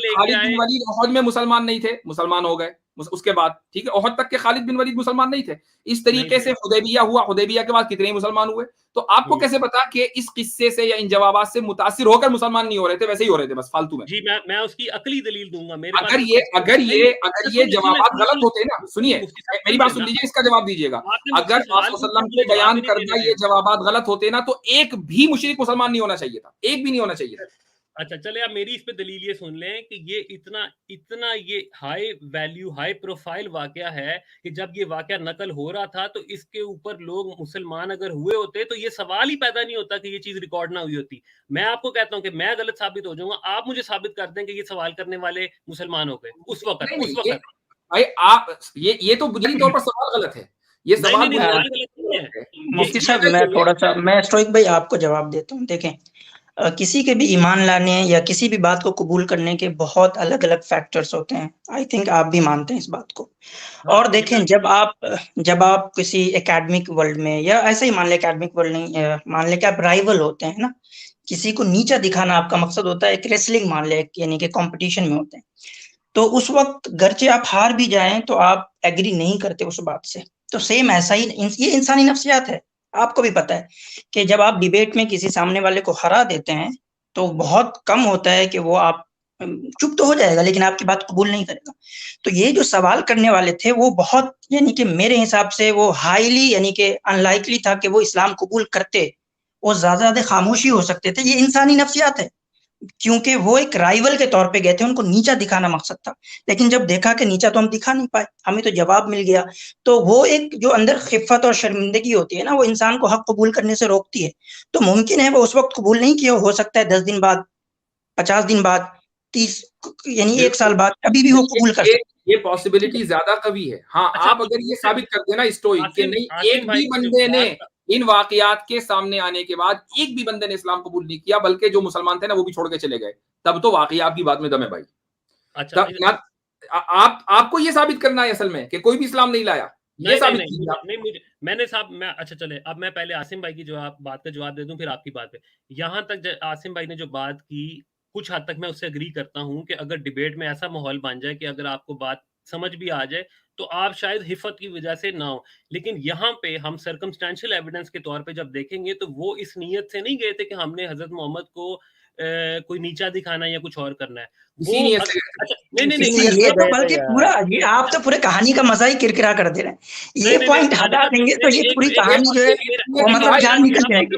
खालिद बिन वलीद ओहद में मुसलमान नहीं थे, मुसलमान हो गए उसके बाद, ठीक है। ओहद तक के खालिद बिन वलीद मुसलमान नहीं थे। इस तरीके से हुदैबिया हुआ, हुदैबिया के बाद कितने मुसलमान हुए। तो आपको कैसे पता कि इस किस्से से या इन जवाबात से मुतासिर होकर मुसलमान नहीं हो रहे थे, वैसे ही हो रहे थे बस फालतू में? जी, मैं उसकी अकली दलील दूंगा। अगर ये जवाबात गलत होते ना, सुनिए मेरी बात सुन लीजिए, इसका जवाब दीजिएगा। अगर वसल्लम के बयान करना ये जवाबात गलत होते ना, तो एक भी मुशरिक मुसलमान नहीं होना चाहिए था, एक भी नहीं होना चाहिए था। अच्छा चले, आप मेरी इस पे दलील ये सुन लें कि ये इतना ये हाई वैल्यू हाई प्रोफाइल वाकया है कि जब ये वाकया नकल हो रहा था तो इसके ऊपर लोग मुसलमान अगर हुए होते तो ये सवाल ही पैदा नहीं होता कि ये चीज रिकॉर्ड ना हुई होती। मैं आपको कहता हूँ कि मैं गलत साबित हो जाऊंगा, आप मुझे साबित कर दें कि ये सवाल करने वाले मुसलमान हो गए उस वक्त। भाई आप ये तो बुनियादी तौर पर सवाल गलत है। ये सवाल मुफ्ती साहब, मैं स्टोइक भाई आपको जवाब देता हूँ। देखें, किसी के भी ईमान लाने या किसी भी बात को कबूल करने के बहुत अलग अलग फैक्टर्स होते हैं। आई थिंक आप भी मानते हैं इस बात को। और देखें, जब आप किसी एकेडमिक वर्ल्ड में, या ऐसे ही मान लें एकेडमिक वर्ल्ड नहीं, मान लें कि आप राइवल होते हैं ना, किसी को नीचा दिखाना आपका मकसद होता है, एक रेसलिंग मान लें, यानी कि कंपटीशन में होते हैं, तो उस वक्त गर्चे आप हार भी जाएं तो आप एग्री नहीं करते उस बात से। तो सेम ऐसा ही ये इंसानी नफ्सियात है। आपको भी पता है कि जब आप डिबेट में किसी सामने वाले को हरा देते हैं तो बहुत कम होता है कि वो आप चुप तो हो जाएगा लेकिन आपकी बात कबूल नहीं करेगा। तो ये जो सवाल करने वाले थे वो बहुत, यानी कि मेरे हिसाब से वो हाईली, यानी कि अनलाइकली था कि वो इस्लाम कबूल करते। वो ज्यादा खामोशी हो सकते थे। ये इंसानी नफ्सियात है, क्योंकि वो एक राइवल के तौर पे गए थे, उनको नीचा दिखाना मकसद था। लेकिन जब देखा कि नीचा तो हम दिखा नहीं पाए, हमें तो जवाब मिल गया, तो वो एक जो अंदर खिफ़त और शर्मिंदगी होती है ना, वो इंसान को हक कबूल करने से रोकती है। तो मुमकिन है वो उस वक्त कबूल नहीं किया, हो सकता है 10 दिन बाद, 50 दिन बाद, 30 यानी 1 साल बाद अभी भी वो कबूल कर सकते। ये पॉसिबिलिटी ज्यादा कभी है। हाँ, आप अगर ये साबित कर देना स्टोइक कि नहीं एक भी बंदे ने इन वाकयात के सामने आने के बाद एक भी बंदे ने इस्लाम कबूल नहीं किया, बल्कि जो मुसलमान थे ना वो भी छोड़ के चले गए, तब तो वाकई आपकी बात में दम है भाई। आपको ये साबित करना है असल में कि कोई भी इस्लाम नहीं लाया, ये साबित कीजिए आप। नहीं मुझे मैंने साहब मैं अच्छा चले अब मैं पहले आसिम भाई की बात का जवाब दे दूं फिर आपकी बात पे। यहाँ तक आसिम भाई ने जो बात की कुछ हद तक मैं उससे एग्री करता हूँ कि अगर डिबेट में ऐसा माहौल बन जाए कि अगर आपको बात समझ भी आ जाए तो आप शायद हिफत की वजह से ना हो, लेकिन यहाँ पे हम सर्कमस्टेंशियल एविडेंस के तौर पे जब देखेंगे तो वो इस नीयत से नहीं गए थे कि हमने हजरत मोहम्मद को कोई नीचा दिखाना है या कुछ और करना है। इसी नीयत से अच्छा नहीं ये तो बल्कि पूरा ये आप तो पूरे कहानी का मजा ही किरकिरा कर दे रहे हैं। ये पॉइंट हटा देंगे तो ये पूरी कहानी जो है वो मतलब जान निकल जाएगी।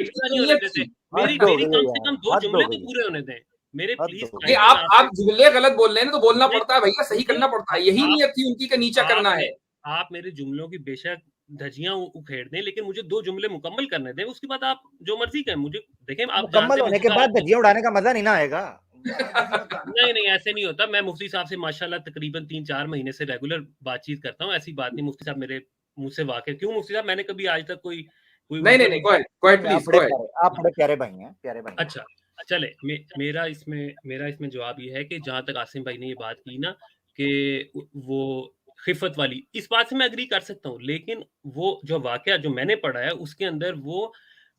मेरी कम से कम 2 जुमले तो पूरे होने दें मेरे प्लीज। आप जुमले गलत बोल रहे हैं तो बोलना पड़ता है भैया, सही करना पड़ता है, यही नीयत थी उनकी का नीचा करना है। आप मेरे जुमलों की बेशक धजियां उखेड़ दें लेकिन मुझे 2 जुमले मुकम्मल करने दें, उसके बाद आप जो मर्जी करें। मुझे देखें आप मुकम्मल होने के बाद धजियां उड़ाने का मजा नहीं ना आएगा। नहीं ऐसे नहीं होता। मैं मुफ्ती साहब से माशाल्लाह तकरीबन 3-4 महीने से रेगुलर बातचीत करता हूँ, ऐसी बात नहीं। मुफ्ती साहब मेरे मुंह से वाकिफ। क्यों मुफ्ती साहब, मैंने कभी आज तक कोई नहीं प्लीज आप बड़े प्यारे भाई हैं, प्यारे भाई। अच्छा चले मेरा इसमें जवाब ये है कि जहां तक आसिम भाई ने ये बात की ना कि वो खिफत वाली, इस बात से मैं एग्री कर सकता हूँ, लेकिन वो जो वाकया जो मैंने पढ़ा है उसके अंदर वो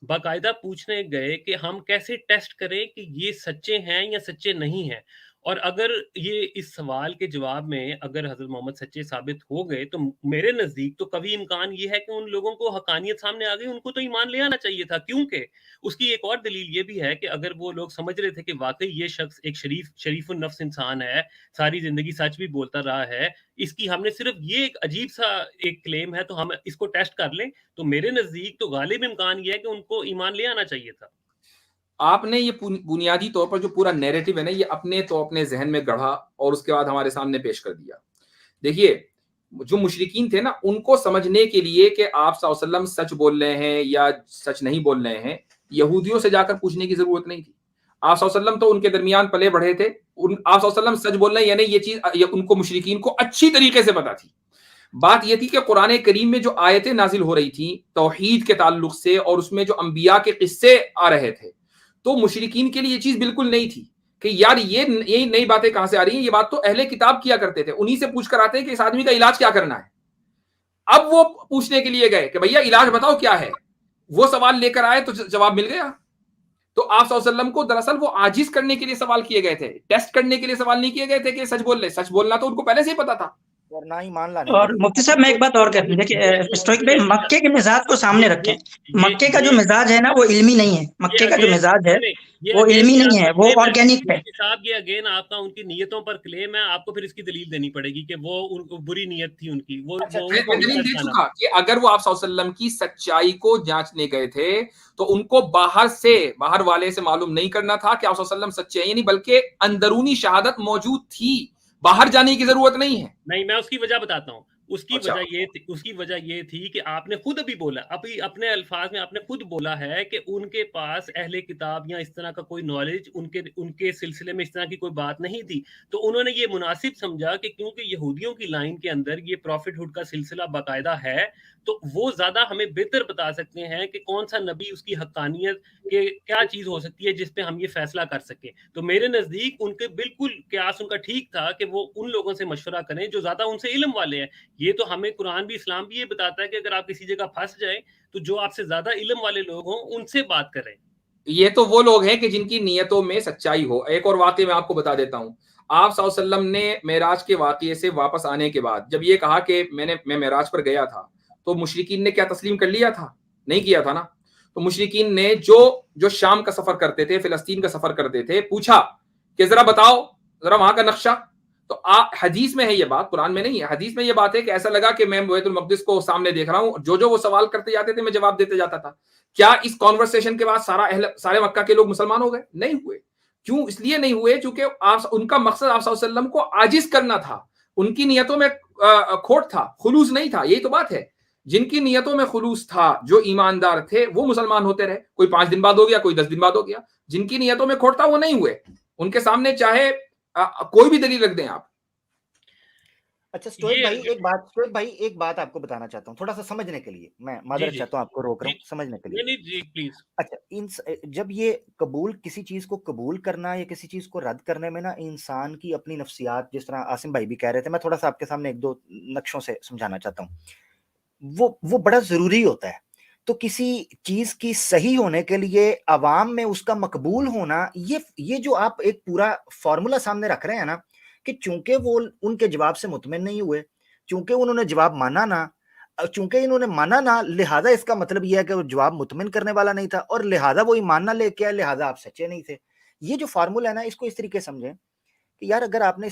बाकायदा पूछने गए कि हम कैसे टेस्ट करें कि ये सच्चे हैं या सच्चे नहीं हैं। और अगर ये इस सवाल के जवाब में अगर हजरत मोहम्मद सच्चे साबित हो गए तो मेरे नजदीक तो कभी इम्कान ये है कि उन लोगों को हकानियत सामने आ गई, उनको तो ईमान ले आना चाहिए था। क्योंकि उसकी एक और दलील ये भी है कि अगर वो लोग समझ रहे थे कि वाकई ये शख्स एक शरीफ नफ्स इंसान है, सारी जिंदगी सच भी बोलता रहा है, इसकी हमने सिर्फ ये एक अजीब सा एक क्लेम है तो हम इसको टेस्ट कर लें, तो मेरे नजदीक तो गालिब इम्कान ये है कि उनको ईमान ले आना चाहिए था। आपने ये बुनियादी तौर पर जो पूरा नैरेटिव है ना, ये अपने जहन में गढ़ा और उसके बाद हमारे सामने पेश कर दिया। देखिए, जो मुशरिकीन थे ना, उनको समझने के लिए कि आप सल्लल्लाहु अलैहि वसल्लम सच बोल रहे हैं या सच नहीं बोल रहे हैं, यहूदियों से जाकर पूछने की जरूरत नहीं थी। आप सल्लल्लाहु अलैहि वसल्लम तो उनके दरमियान पले बढ़े थे। आप सल्लल्लाहु अलैहि वसल्लम सच बोल रहे हैं यानी ये चीज उनको मुशरिकीन को अच्छी तरीके से पता थी। बात यह थी कि कुरान करीम में जो आयतें नाजिल हो रही थी तौहीद के ताल्लुक से और उसमें जो अंबिया के किस्से आ रहे थे, तो मुशरिकीन के लिए ये चीज बिल्कुल नहीं थी कि यार ये नई बातें कहां से आ रही हैं। ये बात तो अहले किताब किया करते थे, उन्हीं से पूछकर आते हैं कि इस आदमी का इलाज क्या करना है। अब वो पूछने के लिए गए कि भैया इलाज बताओ क्या है, वो सवाल लेकर आए तो जवाब मिल गया। तो आप सल्लल्लाहु अलैहि वसल्लम को दरअसल वो आजिज करने के लिए सवाल किए गए थे, टेस्ट करने के लिए सवाल नहीं किए गए थे कि सच बोल रहे। सच बोलना तो उनको पहले से ही पता था। और ना ही मान लाने। और मुफ्ती साहब मैं एक बात और कर दूं, देखिए स्टोइक भाई मक्के के मिजाज को सामने रखें। मक्के का जो मिजाज है ना वो इल्मी नहीं है। मक्के का जो मिजाज है वो इल्मी नहीं है, वो ऑर्गेनिक है। साहब ये अगेन आपका उनकी नियतों पर क्लेम है, आपको फिर इसकी दलील देनी पड़ेगी कि वो उनको बुरी नियत थी उनकी। वो दलील दे चुका कि अगर वो आप सल्लल्लाहु अलैहि वसल्लम की सच्चाई को जांचने गए थे तो उनको बाहर वाले से मालूम नहीं करना था कि आप सल्लल्लाहु अलैहि वसल्लम सच्चे हैं, यानी बल्कि अंदरूनी शहादत मौजूद थी, बाहर जाने की जरूरत नहीं है। नहीं, मैं उसकी वजह बताता हूँ। उसकी वजह ये थी कि आपने खुद अभी बोला, अभी अपने अल्फाज में आपने खुद बोला है कि उनके पास अहले किताब या इस तरह का कोई नॉलेज उनके सिलसिले में इस तरह की कोई बात नहीं थी। तो उन्होंने ये मुनासिब समझा कि क्योंकि यहूदियों की लाइन के अंदर ये प्रॉफिटहुड का सिलसिला बाकायदा है, तो वो ज्यादा हमें बेहतर बता सकते हैं कि कौन सा नबी, उसकी हक्कानियत के क्या चीज हो सकती है जिसपे हम ये फैसला कर सके। तो मेरे नजदीक उनके बिल्कुल क्यास उनका ठीक था कि वो उन लोगों से मशवरा करें जो ज्यादा उनसे इल्म वाले हैं। ये तो हमें कुरान भी, इस्लाम भी ये बताता है कि अगर आप किसी जगह फंस जाए तो जो आपसे ज्यादा इल्म वाले लोग हों उनसे बात करें। ये तो वो लोग हैं कि जिनकी नियतों में सच्चाई हो। एक और वाकये मैं आपको बता देता हूं। आप सल्लल्लाहु अलैहि वसल्लम ने मेराज के वाकये से वापस आने के बाद जब ये कहा कि मैं मेराज पर गया था, तो मुशरिकीन ने क्या तस्लीम कर लिया था? नहीं किया था ना। तो मुशरिकीन ने जो शाम का सफर करते थे, फिलिस्तीन का सफर करते थे, पूछा कि जरा बताओ जरा वहां का नक्शा। तो हदीस में है ये बात, कुरान में नहीं है। हदीस में ये बात है कि ऐसा लगा कि मैं बैतुल मक़दिस को सामने देख रहा हूं। जो वो सवाल करते जाते थे मैं जवाब देते जाता था। क्या इस कॉन्वर्सेशन के बाद सारे मक्का के लोग मुसलमान हो गए? नहीं हुए। क्यों? इसलिए नहीं हुए क्योंकि उनका मकसद आप सल्लल्लाहु अलैहि वसल्लम को आजिज करना था। उनकी नियतों में खोट था, खुलूस नहीं था। यही तो बात है। जिनकी नियतों में खुलूस था, जो ईमानदार थे, वो मुसलमान होते रहे। कोई 5 दिन बाद हो गया, कोई 10 दिन बाद हो गया। जिनकी नियतों में खोट था वो नहीं हुए। उनके सामने चाहे कोई भी दलील रख दें आप। अच्छा स्टोइक भाई ये एक बात आपको बताना चाहता हूँ, थोड़ा सा समझने के लिए, मैं जी, माजरत जी। चाहता हूँ, आपको रोक रहा जी, हूँ, समझने के नहीं, लिए। नहीं, जी, प्लीज़। अच्छा, जब ये किसी चीज को कबूल करना या किसी चीज को रद्द करने में ना इंसान की अपनी नफ्सियात, जिस तरह आसिम भाई भी कह रहे थे, मैं थोड़ा सा आपके सामने एक दो नक्शों से समझाना चाहता हूँ, वो बड़ा जरूरी होता है। तो किसी चीज की सही होने के लिए अवाम में उसका मकबूल होना, ये जो आप एक पूरा फॉर्मूला सामने रख रहे हैं ना, कि चूंकि वो उनके जवाब से मुतमिन नहीं हुए, चूंकि उन्होंने जवाब माना ना, चूंकि इन्होंने माना ना, लिहाजा इसका मतलब यह है कि वो जवाब मुतमिन करने वाला नहीं था, और लिहाजा वो ईमान ना लेके आए, लिहाजा आप सच्चे नहीं थे। ये जो फार्मूला है ना, इसको इस तरीके समझें कि यार अगर आपने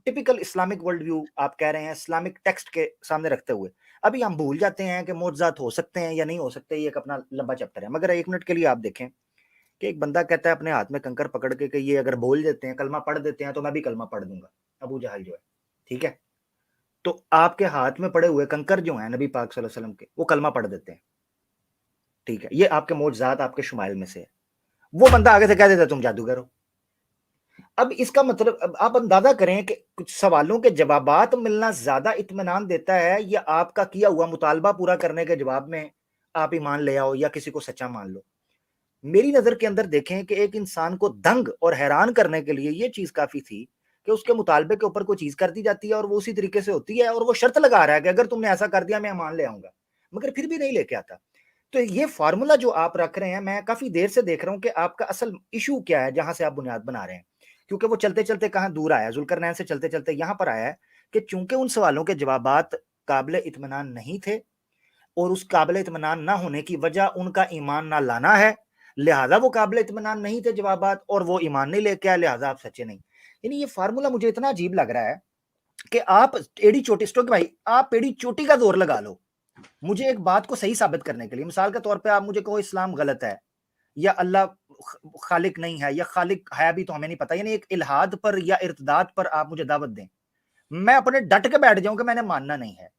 टिपिकल इस्लामिक वर्ल्ड व्यू आप कह रहे हैं इस्लामिक टेक्स्ट के सामने रखते हुए, अभी हम भूल जाते हैं कि मौजज़ात हो सकते हैं या नहीं हो सकते, ये एक अपना लंबा चैप्टर है, मगर 1 मिनट के लिए आप देखें कि एक बंदा कहता है अपने हाथ में कंकर पकड़ के कि ये अगर बोल देते हैं, कलमा पढ़ देते हैं, तो मैं भी कलमा पढ़ दूंगा, अबू जहल जो है, ठीक है। तो आपके हाथ में पड़े हुए कंकर जो हैं नबी पाक सल्लल्लाहु अलैहि वसल्लम के, वो कलमा पढ़ देते हैं, ठीक है, ये आपके मौजज़ात आपके शुमाइल में से है। वो बंदा आगे से कह देता है तुम जादूगर हो। अब इसका मतलब, अब आप अंदाजा करें कि कुछ सवालों के जवाबात मिलना ज्यादा इत्मीनान देता है, या आपका किया हुआ मुतालबा पूरा करने के जवाब में आप ईमान ले आओ या किसी को सच्चा मान लो। मेरी नजर के अंदर देखें कि एक इंसान को दंग और हैरान करने के लिए ये चीज काफी थी कि उसके मुतालबे के ऊपर कोई चीज कर दी जाती है और वो उसी तरीके से होती है, और वो शर्त लगा रहा है कि अगर तुमने ऐसा कर दिया मैं ईमान ले आऊंगा, मगर फिर भी नहीं लेके आता। तो ये फार्मूला जो आप रख रहे हैं, मैं काफी देर से देख रहा हूं कि आपका असल इशू क्या है, जहां से आप बुनियाद बना रहे हैं, क्योंकि वो चलते चलते कहां दूर आया, जुल्करनैन से चलते चलते यहां पर आया है कि चूंकि उन सवालों के जवाबात काबिल इत्मीनान नहीं थे, और उस काबिल इत्मीनान ना होने की वजह उनका ईमान ना लाना है, लिहाजा वो काबिल इत्मीनान नहीं थे जवाबात, और वो ईमान नहीं लेके आए, लिहाजा आप सच्चे नहीं। यानी ये फार्मूला मुझे इतना अजीब लग रहा है कि आप एड़ी चोटी, स्टोक भाई आप एड़ी चोटी का जोर लगा लो मुझे एक बात को सही साबित करने के लिए। मिसाल के तौर पे आप मुझे कहो इस्लाम गलत है, या अल्लाह खालिक नहीं है, या खालिक है भी तो हमें नहीं पता, यानी एक इल्हाद पर या इर्तिदाद पर आप मुझे दावत दें, मैं अपने डट के बैठ जाऊं कि मैंने मानना नहीं है,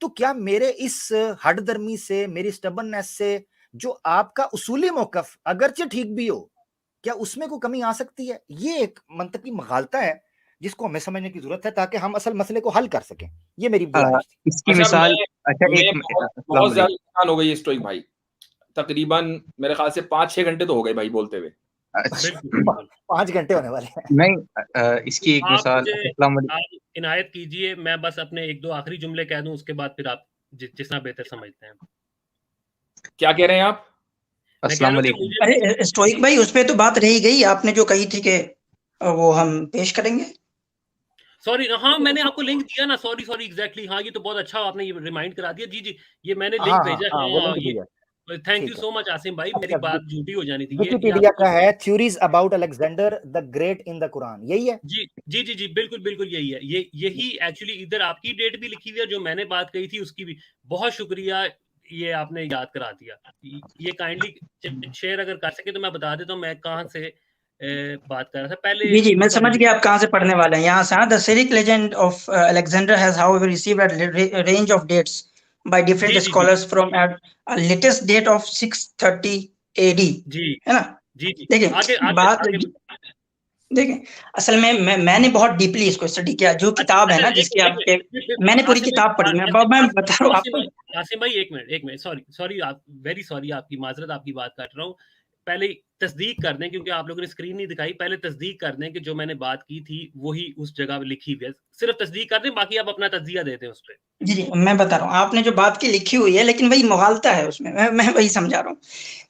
तो क्या मेरे इस हठधर्मी से, मेरी स्टबननेस से, जो आपका उसूली मौकफ अगरचे ठीक भी हो, क्या उसमें कोई कमी आ सकती है? ये एक मंतकी मगालता है जिसको हमें समझने की जरूरत है ताकि हम असल मसले को हल कर सकें। ये मेरी गुजारिश थी। इसकी मिसाल बहुत ज्यादा नुकसान हो गई स्टोइक भाई, तकरीबन मेरे ख्याल से 5-6 घंटे तो हो गए भाई बोलते हुए। 5 घंटे होने वाले हैं। नहीं, इसकी एक मिसाल, आप इनायत कीजिए, मैं बस अपने 1-2 आखिरी जुमले कह दूं, उसके बाद फिर आप जितना बेहतर समझते हैं। क्या कह रहे हैं आप? अस्सलाम वालेकुम। अरे स्टोइक भाई, उस पे तो बात रही गई, आपने जो कही थी कि वो हम पेश करेंगे। सॉरी, हाँ मैंने आपको लिंक दिया ना, सॉरी एग्जैक्टली, हाँ ये तो बहुत अच्छा आपने ये रिमाइंड करा दिया। जी ये मैंने लिंक भेजा। हाँ ये thank you so much Asim भाई, मेरी बात झूठी हो जानी थी। विकिपीडिया का है theories about Alexander the great in the Quran, यही है? जी बिल्कुल यही है। यही एक्चुअली इधर आपकी डेट भी लिखी हुई है, जो मैंने बात कही थी उसकी भी। बहुत शुक्रिया, ये आपने याद करा दिया। ये काइंडली शेयर अगर कर सके तो मैं बता देता हूँ मैं कहाँ से बात कर रहा था पहले। जी मैं समझ गया आप कहाँ से पढ़ने वाले हैं। यहाँ से, the Syriac legend of Alexander has however received a range of dates by different scholars from a latest date of 630 AD, है ना? देखिए बात, देखिए असल में मैंने बहुत डीपली इसको स्टडी किया, जो किताब है ना जिसकी आपके, मैंने पूरी किताब पढ़ी। मैं बता रहा हूँ आपको। आसिम भाई एक मिनट, सॉरी आप, वेरी सॉरी, आपकी माजरत, आपकी बात काट रहा हूँ। पहले तस्दीक कर दें, क्योंकि आप लोगों ने स्क्रीन नहीं दिखाई, पहले तस्दीक कर दें कि जो मैंने बात की थी वही उस जगह लिखी हुई है। सिर्फ तस्दीक कर दें, बाकी आप अपना तज्जिया देते हैं उस पर। जी मैं बता रहा हूँ, आपने जो बात की लिखी हुई है, लेकिन वही मुगालता है उसमें। मैं वही समझा रहा हूँ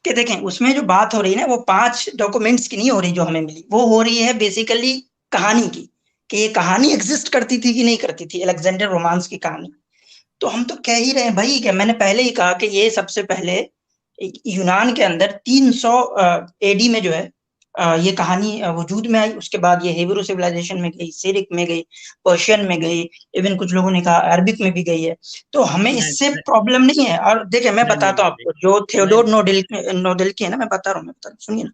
कि देखें उसमें जो बात हो रही है ना, वो 5 डॉक्यूमेंट्स की नहीं हो रही जो हमें मिली, वो हो रही है बेसिकली कहानी की, कि ये कहानी एग्जिस्ट करती थी कि नहीं करती थी, अलेक्जेंडर रोमांस की कहानी। तो हम तो कह ही रहे हैं भाई, कि मैंने पहले ही कहा कि ये सबसे पहले यूनान के अंदर 300 एडी में जो है ये कहानी वजूद में आई। उसके बाद ये हिब्रू सिविलाइजेशन में गई, सिरिक में गई, पर्शियन में गई, इवन कुछ लोगों ने कहा अरबिक में भी गई है। तो हमें इससे प्रॉब्लम नहीं है। और देखिए मैं बताता हूँ आपको, जो थियोडोर नोडेल्की है ना, मैं बता रहा हूँ, सुनिए ना,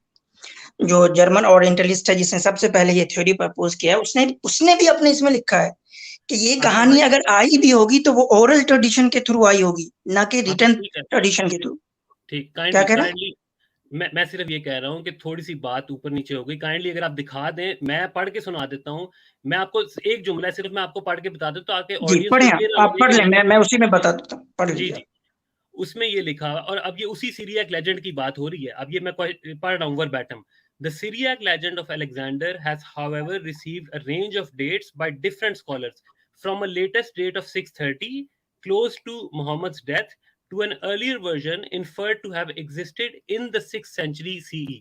जो जर्मन ओरिएंटलिस्ट है जिसने सबसे पहले ये थ्योरी प्रपोज किया है, उसने भी अपने इसमें लिखा है कि ये कहानी अगर आई भी होगी तो वो ओरल ट्रेडिशन के थ्रू आई होगी, ना कि रिटन ट्रेडिशन के थ्रू। ठीक, क्या कह रहे हैं? मैं सिर्फ ये कह रहा हूँ कि थोड़ी सी बात ऊपर नीचे हो गई, काइंडली अगर आप दिखा दें, मैं पढ़ के सुना देता हूँ। मैं आपको एक जुमला सिर्फ मैं आपको पढ़ के बता देता हूँ ताकि जी ऑडियंस पढ़े को ये ना आप लगे पढ़ कि लें, मैं उसी में बता देता हूँ, पढ़ जी लीजिए। जी, उसमें ये लिखा हुआ, और अब ये उसी सिरियाक लेजेंड की बात हो रही है। अब ये मैं पढ़ रहा हूँ वर्बैटम। The Syriac legend of Alexander has, however, received a range of dates by different scholars, from a latest date of 630, close to Muhammad's death, to an earlier version inferred to have existed in the 6th century CE.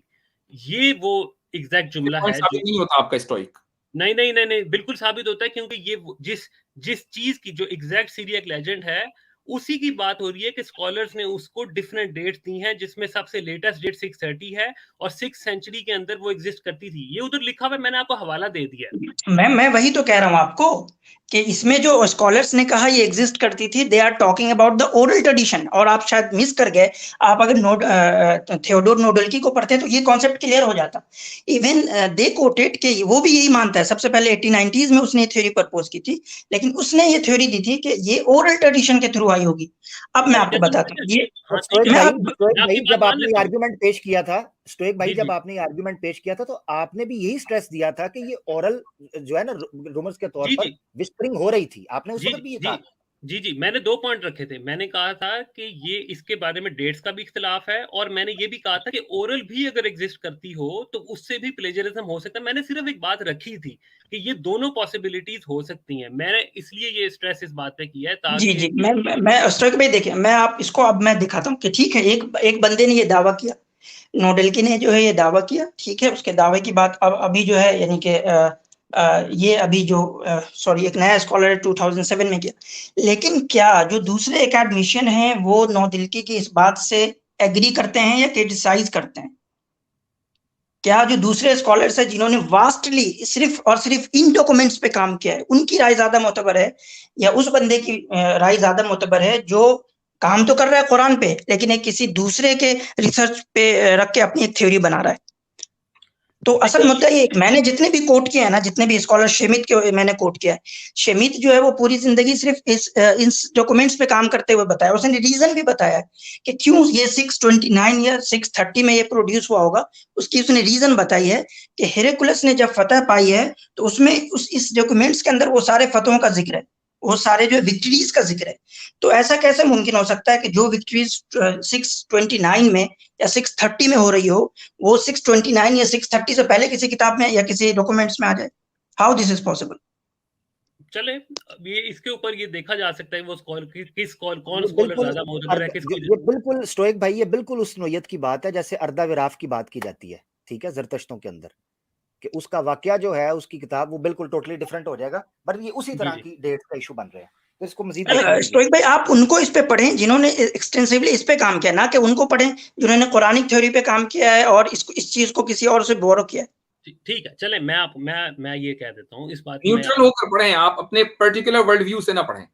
ये वो exact जुमला है जो नहीं होता आपका stoic. नहीं नहीं नहीं नहीं बिल्कुल साबित होता है, क्योंकि ये जिस चीज की जो एग्जैक्ट सिरियक लेजेंड है उसी की बात हो रही है कि स्कॉलर्स ने उसको डिफरेंट डेट्स दी हैं, जिसमें सबसे लेटेस्ट डेट 630 है और 6th सेंचुरी के अंदर वो एग्जिस्ट करती थी। ये उधर लिखा हुआ है, मैंने आपको हवाला दे दिया। मैं वही तो कह रहा हूं आपको कि इसमें जो स्कॉलर्स ने कहा ये एग्जिस्ट करती थी, they are talking about the oral tradition, और आप शायद मिस कर गए। आप अगर थियोडोर नोडल्की को पढ़ते तो ये कॉन्सेप्ट क्लियर हो जाता। इवन दे कोटेड कि वो भी यही मानता है, सबसे पहले 1890s में उसने थ्योरी प्रपोज की थी, लेकिन उसने ये थ्योरी दी थी कि ये ओरल ट्रेडिशन के थ्रू आई होगी। अब मैं आपको बताता हूँ ये स्टोइक भाई जब आपने आर्गुमेंट पेश किया था, स्टोइक भाई जब आपने आर्गुमेंट पेश किया था तो आपने भी यही स्ट्रेस दिया था कि ये ओरल जो है ना रूमर्स के तौर पर विस्परिंग हो रही थी, आपने उस वक्त भी ये कहा। जी जी, मैंने 2 पॉइंट रखे थे। मैंने कहा था कि ये इसके बारे में डेट्स का भी इख्तिलाफ है, और मैंने ये भी कहा था कि ओरल भी अगर एग्जिस्ट करती हो तो उससे भी प्लेजरिज्म हो सकता है। मैंने सिर्फ एक बात रखी थी कि ये दोनों पॉसिबिलिटीज हो सकती हैं। मैंने इसलिए ये स्ट्रेस इस बात पे किया है ताकि जी मैं स्टोइक भाई देखिए, मैं आप इसको अब मैं दिखाता हूँ कि ठीक है, एक बंदे ने ये दावा किया, नोडेल्की ने जो है ये दावा किया, ठीक है। उसके दावे की बात अब अभी जो है यानी कि ये अभी जो सॉरी एक नया स्कॉलर है 2007 में किया, लेकिन क्या जो दूसरे एकेडमिशियन हैं वो नोडेल्की की इस बात से एग्री करते हैं या क्रिटिसाइज करते हैं? क्या जो दूसरे स्कॉलर्स हैं जिन्होंने वास्टली सिर्फ और सिर्फ इन डॉक्यूमेंट्स पे काम किया है, उनकी राय ज्यादा मोतबर है या उस बंदे की राय ज्यादा मोतबर है जो काम तो कर रहा है कुरान पे, लेकिन एक किसी दूसरे के रिसर्च पे रख के अपनी एक थ्योरी बना रहा है? तो असल मुद्दा ये, मैंने जितने भी कोट किया है ना, जितने भी स्कॉलर शेमित के मैंने कोट किया है, शेमित जो है वो पूरी जिंदगी सिर्फ इस डॉक्यूमेंट्स पे काम करते हुए बताया। उसने रीजन भी बताया कि क्यों ये 629 या 630 में ये प्रोड्यूस हुआ होगा। उसकी उसने रीजन बताई है कि हेरेकुलस ने जब फतह पाई है तो उसमें इस डॉक्यूमेंट्स के अंदर वो सारे फतहों का जिक्र है, वो सारे जो विक्ट्रीज का जिक्र है। तो ऐसा कैसे मुमकिन हो सकता है कि जो विक्ट्रीज 629 में या 630 में हो रही हो, वो 629 या 630 से पहले किसी किताब में या किसी डॉक्यूमेंट्स में आ जाए? How this is possible? चले, ये इसके ऊपर ये देखा जा सकता है वो कौन स्कॉलर ज्यादा मोतबर है किसकी। ये बिल्कुल स्टोइक भाई, ये बिल्कुल उस नोयत की बात है जैसे अर्दा विराफ की बात की जाती है, ठीक है, जरतश्तों के अंदर, कि उसका वाकया जो है उसकी किताब वो बिल्कुल टोटली डिफरेंट हो जाएगा, बट ये उसी तरह की डेट का इशू बन रहे हैं। तो इसको मजीद स्टोइक भाई आप उनको इस पे पढ़ें जिन्होंने एक्सटेंसिवली इस पे काम किया, ना कि उनको पढ़ें जिन्होंने कुरानिक थ्योरी पे काम किया है और इस चीज को किसी और से बोरो किया है। ठीक है, चले मैं ये कह देता हूँ इस बात में, न्यूट्रल होकर पढ़ें, आप अपने पर्टिकुलर वर्ल्ड व्यू से ना पढ़ें।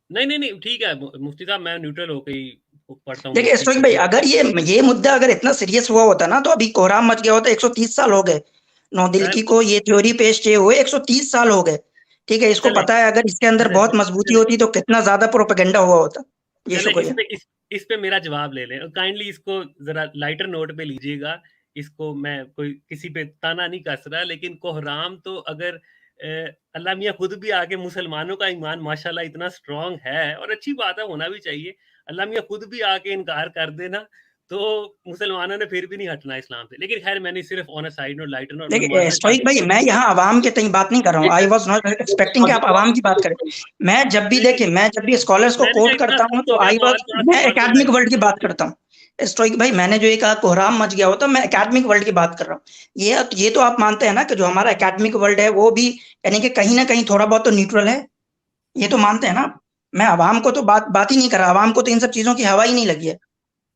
नहीं ठीक है मुफ्ती साहब, मैं न्यूट्रल होकर ही पढ़ता हूँ। देखिए स्टोइक भाई, अगर ये मुद्दा अगर इतना सीरियस हुआ होता ना तो अभी कोहराम मच गया होता। 130 साल हो गए नौदिल्की को ये थ्योरी पेश किए हुए, 130 साल हो गए, ठीक है। इसको पता है अगर इसके अंदर बहुत मजबूती होती तो कितना ज्यादा प्रोपेगेंडा हुआ होता। ये शुक्रिया। इस पे मेरा जवाब ले लें, काइंडली इसको जरा लाइटर नोट पे लीजिएगा। इसको मैं कोई किसी पे ताना नहीं कस रहा, लेकिन कोहराम तो अगर अल्लाह मियाँ खुद भी आके, मुसलमानों का ईमान माशाल्लाह इतना स्ट्रांग है और अच्छी बात है, होना भी चाहिए, अल्लाह मियाँ खुद भी आके इनकार कर देना तो मुसलमानों ने फिर भी नहीं हटना इस्लाम से। लेकिन खैर मैंने सिर्फ on a side note, lighter note. देखिए स्टोइक भाई, मैं यहाँ आवाम के तई बात नहीं कर रहा हूँ। आई वाज नॉट एक्सपेक्टिंग कि आप आवाम की बात करें। मैं जब भी स्कॉलर्स को कोट करता हूँ तो मैं एकेडमिक वर्ल्ड की बात करता हूँ। स्टोइक भाई, मैंने जो ये कहा कोहराम मच गया हो तो मैं एकेडमिक वर्ल्ड की बात कर रहा हूँ। ये तो आप मानते हैं ना कि जो हमारा एकेडमिक वर्ल्ड है वो भी यानी कि कहीं ना कहीं थोड़ा बहुत तो न्यूट्रल है, ये तो मानते हैं ना। मैं आवाम को तो बात ही नहीं कर रहा, आवाम को तो इन सब चीजों की हवा ही नहीं लगी है।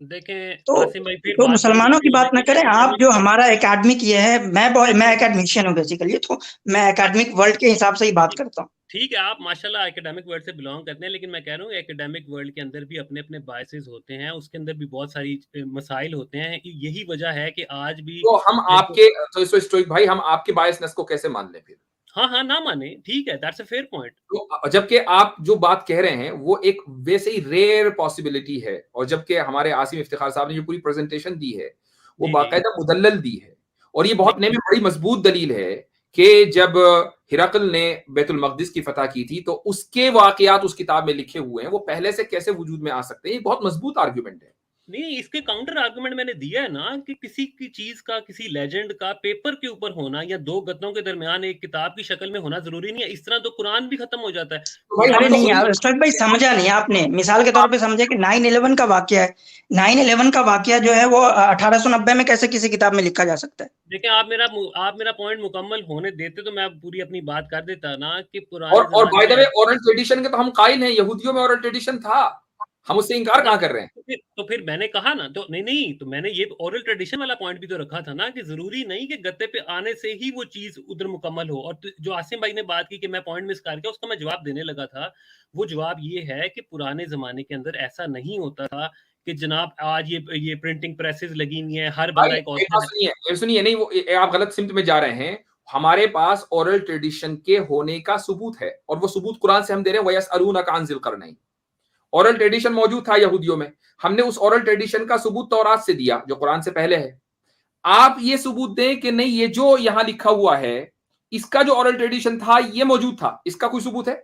देखें तो मुसलमानों की बात ना करें आप। जो हमारा एकेडमिक ये है, मैं एकेडमिशियन हूँ बेसिकली, तो मैं एकेडमिक वर्ल्ड के हिसाब से ही बात करता हूँ। ठीक है, आप माशाल्लाह एकेडमिक वर्ल्ड से बिलोंग करते हैं, लेकिन मैं कह रहा हूँ एकेडमिक वर्ल्ड के अंदर भी अपने अपने बायसेस होते हैं, उसके अंदर भी बहुत सारी मसाइल होते हैं। यही वजह है कि आज भी तो हम आपके तो स्टोइक भाई, हम आपके बायसनेस को कैसे मान लें फिर? हाँ ना माने, ठीक है, दैट्स अ फेयर पॉइंट। तो जबकि आप जो बात कह रहे हैं वो एक वैसे ही रेयर पॉसिबिलिटी है, और जबकि हमारे आसिम इफ्तिखार साहब ने जो पूरी प्रेजेंटेशन दी है वो बाकायदा मुदल्लल दी है। और ये बहुत नए में बड़ी मजबूत दलील है कि जब हिरकल ने बैतुल मक़दिस की फतह की थी तो उसके वाक़यात उस किताब में लिखे हुए हैं, वो पहले से कैसे वजूद में आ सकते हैं। ये बहुत मजबूत आर्ग्यूमेंट है। नहीं, इसके काउंटर आर्गुमेंट मैंने दिया है ना कि किसी की चीज का, किसी लेजेंड का पेपर के ऊपर होना या दो गद्दों के दरमियान एक किताब की शक्ल में होना जरूरी नहीं है। इस तरह तो कुरान भी खत्म हो जाता है। अरे नहीं स्टोइक भाई, समझा नहीं आपने। मिसाल के तौर पे समझे कि 9/11 का वाकया है, 9/11 का वाकया जो है वो 1890 में कैसे किसी किताब में लिखा जा सकता है। देखिए, आप मेरा पॉइंट मुकम्मल होने देते तो मैं पूरी अपनी बात कर देता ना कि पुराने और by the way oral tradition के तो हम कायल हैं, यहूदियों में ओरल ट्रेडिशन था, हम उससे इंकार कहाँ कर रहे हैं। तो फिर मैंने कहा ना, तो नहीं तो मैंने ये ओरल ट्रेडिशन वाला पॉइंट भी तो रखा था ना कि जरूरी नहीं कि गत्ते पे आने से ही वो चीज उधर मुकम्मल हो। और जो आसिम भाई ने बात की कि मैं पॉइंट मिस करके उसका मैं जवाब देने लगा था, वो जवाब ये है कि पुराने जमाने के अंदर ऐसा नहीं होता था कि जनाब आज ये प्रिंटिंग प्रेसेस लगी हुई है, हर बंदा एक ऑथर है। सुनिए, नहीं वो आप गलत सिमत में जा रहे हैं। हमारे पास ओरल ट्रेडिशन के होने का सबूत है और वो सबूत कुरान से हम दे रहे हैं। वयसअलूनका अन ज़िलकरनैन, ओरल ट्रेडिशन मौजूद था यहूदियों में, हमने उस ओरल ट्रेडिशन का सबूत तौरात से दिया जो कुरान से पहले है। आप ये सबूत दें कि नहीं ये जो यहां लिखा हुआ है इसका जो ओरल ट्रेडिशन था ये मौजूद था, इसका कोई सबूत है?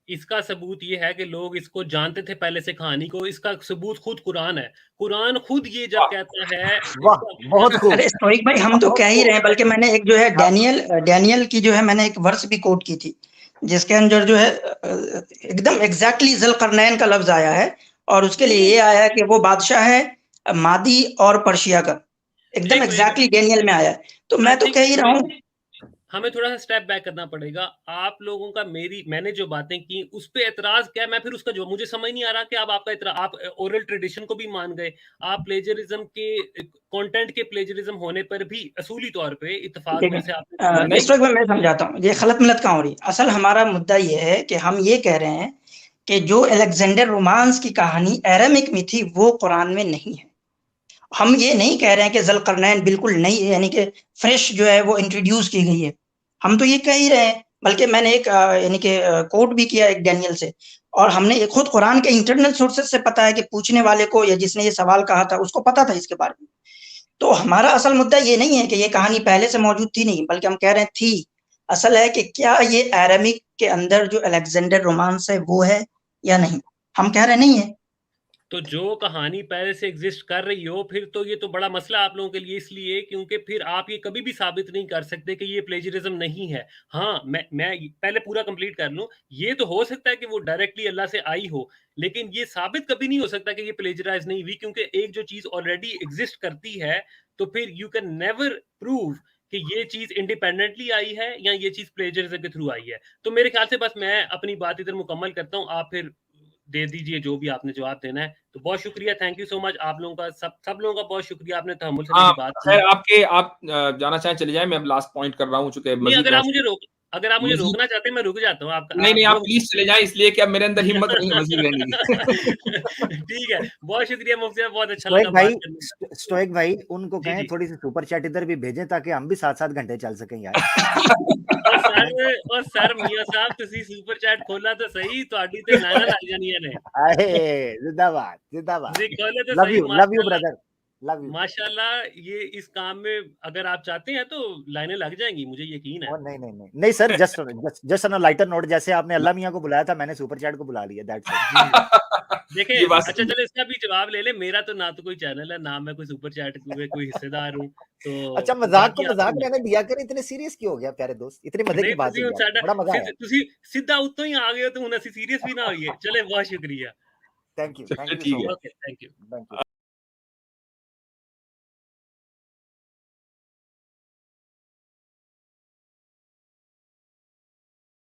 इसका सबूत ये है कि लोग इसको जानते थे पहले से कहानी को। इसका सबूत खुद कुरान है। कुरान खुद ये जब कहता है, बहुत खूब। अरे स्टोइक भाई, हम तो कह ही रहे हैं, बल्कि मैंने एक जो है डैनियल की जो है मैंने एक वर्स भी कोट की थी जिसके अंदर जो है एकदम एग्जैक्टली ज़ुल्करनैन का लफ्ज आया है और उसके लिए ये आया है कि वो बादशाह है मादी और पर्शिया का, एकदम एग्जैक्टली डैनियल में आया है। तो मैं तो कह ही रहा हूँ हमें थोड़ा सा स्टेप बैक करना पड़ेगा। आप लोगों का मैंने जो बातें की उस पे एतराज क्या है, मैं फिर उसका जो मुझे समझ नहीं आ रहा कि आप ओरल ट्रेडिशन को भी मान गए, आप प्लेजरिज्म के कंटेंट के प्लेजरिज्म होने पर भी असूली तौर पे इत्तेफाक में से आपने मैं समझाता हूँ ये खलत मिलत कहाँ हो रही। असल हमारा मुद्दा ये है कि हम ये कह रहे हैं कि जो अलेक्जेंडर रोमांस की कहानी अरामिक में थी वो कुरान में नहीं है। हम ये नहीं कह रहे हैं कि ज़ुल्करनैन बिल्कुल नई यानी कि फ्रेश जो है वो इंट्रोड्यूस की गई है, हम तो ये कह ही रहे हैं। बल्कि मैंने एक यानी कि कोट भी किया एक डैनियल से, और हमने खुद कुरान के इंटरनल सोर्सेज से पता है कि पूछने वाले को या जिसने ये सवाल कहा था उसको पता था इसके बारे में। तो हमारा असल मुद्दा ये नहीं है कि ये कहानी पहले से मौजूद थी, नहीं, बल्कि हम कह रहे हैं थी। असल है कि क्या ये अरामिक के अंदर जो अलेक्जेंडर रोमांस है वो है या नहीं, हम कह रहे नहीं है। तो जो कहानी पहले से एग्जिस्ट कर रही हो फिर तो ये तो बड़ा मसला आप लोगों के लिए, इसलिए क्योंकि फिर आप ये कभी भी साबित नहीं कर सकते कि ये प्लेजरिज्म नहीं है। हाँ, मैं पहले पूरा कंप्लीट कर लूं। ये तो हो सकता है कि वो डायरेक्टली अल्लाह से आई हो, लेकिन ये साबित कभी नहीं हो सकता कि ये प्लेजराइज नहीं हुई, क्योंकि एक जो चीज ऑलरेडी एग्जिस्ट करती है तो फिर यू कैन नेवर प्रूव कि ये चीज इंडिपेंडेंटली आई है या ये चीज प्लेजरिज्म के थ्रू आई है। तो मेरे ख्याल से बस मैं अपनी बात इधर मुकम्मल करता हूँ, आप फिर दे दीजिए जो भी आपने जवाब देना है। तो बहुत शुक्रिया, थैंक यू सो मच आप लोगों का, सब लोगों का बहुत शुक्रिया, आपने तहम्मुल से मेरी बात की। आप जाना चाहें चले जाएं, मैं अब लास्ट पॉइंट कर रहा हूं चूंकि अगर आप मुझे रोकना चाहते हैं मैं रुक जाता हूँ। आपका नहीं आप प्लीज चले जाएं, इसलिए कि अब मेरे अंदर हिम्मत नहीं है मजीद रहने की। ठीक है, बहुत शुक्रिया मुफ्ती साहब, बहुत अच्छा लगा भाई। स्टोइक भाई उनको कहें थोड़ी सी सुपर चैट इधर भी भेजें ताकि हम भी 7-7 घंटे चल सकें यार। और सर मियां साहब तुसी सुपर चैट खोला तो सही, ਤੁਹਾਡੀ ਤੇ ਲਾਈਨਾਂ ਲੱਗ ਜਾਣੀਆਂ ਨੇ। अरे जिंदाबाद जिंदाबाद, जी खोले तो love you brother, love you. माशाल्लाह, ये इस काम में अगर आप चाहते हैं तो लाइनें लग जाएंगी, मुझे यकीन है। नहीं sir, just on a lighter note, जैसे आपने अल्लाह मियां को बुलाया था मैंने सुपर चैट को बुला लिया, दैट्स इट। देखिए अच्छा चलो इसका भी जवाब ले ले। मेरा तो ना तो कोई चैनल है ना मैं कोई सुपर चैट में कोई हिस्सेदार हूं, तो अच्छा मजाक को मजाक रहने दिया कर, इतने सीरियस क्यों हो गया प्यारे दोस्त, इतने मजे की बात है, बड़ा मजा आया। ਤੁਸੀਂ ਸਿੱਧਾ ਉੱਤੋਂ ਹੀ ਆ ਗਏ ਹੋ तो ਹੁਣ ਅਸੀਂ सीरियस भी ना होइए। चले बहुत शुक्रिया, thank you okay thank you.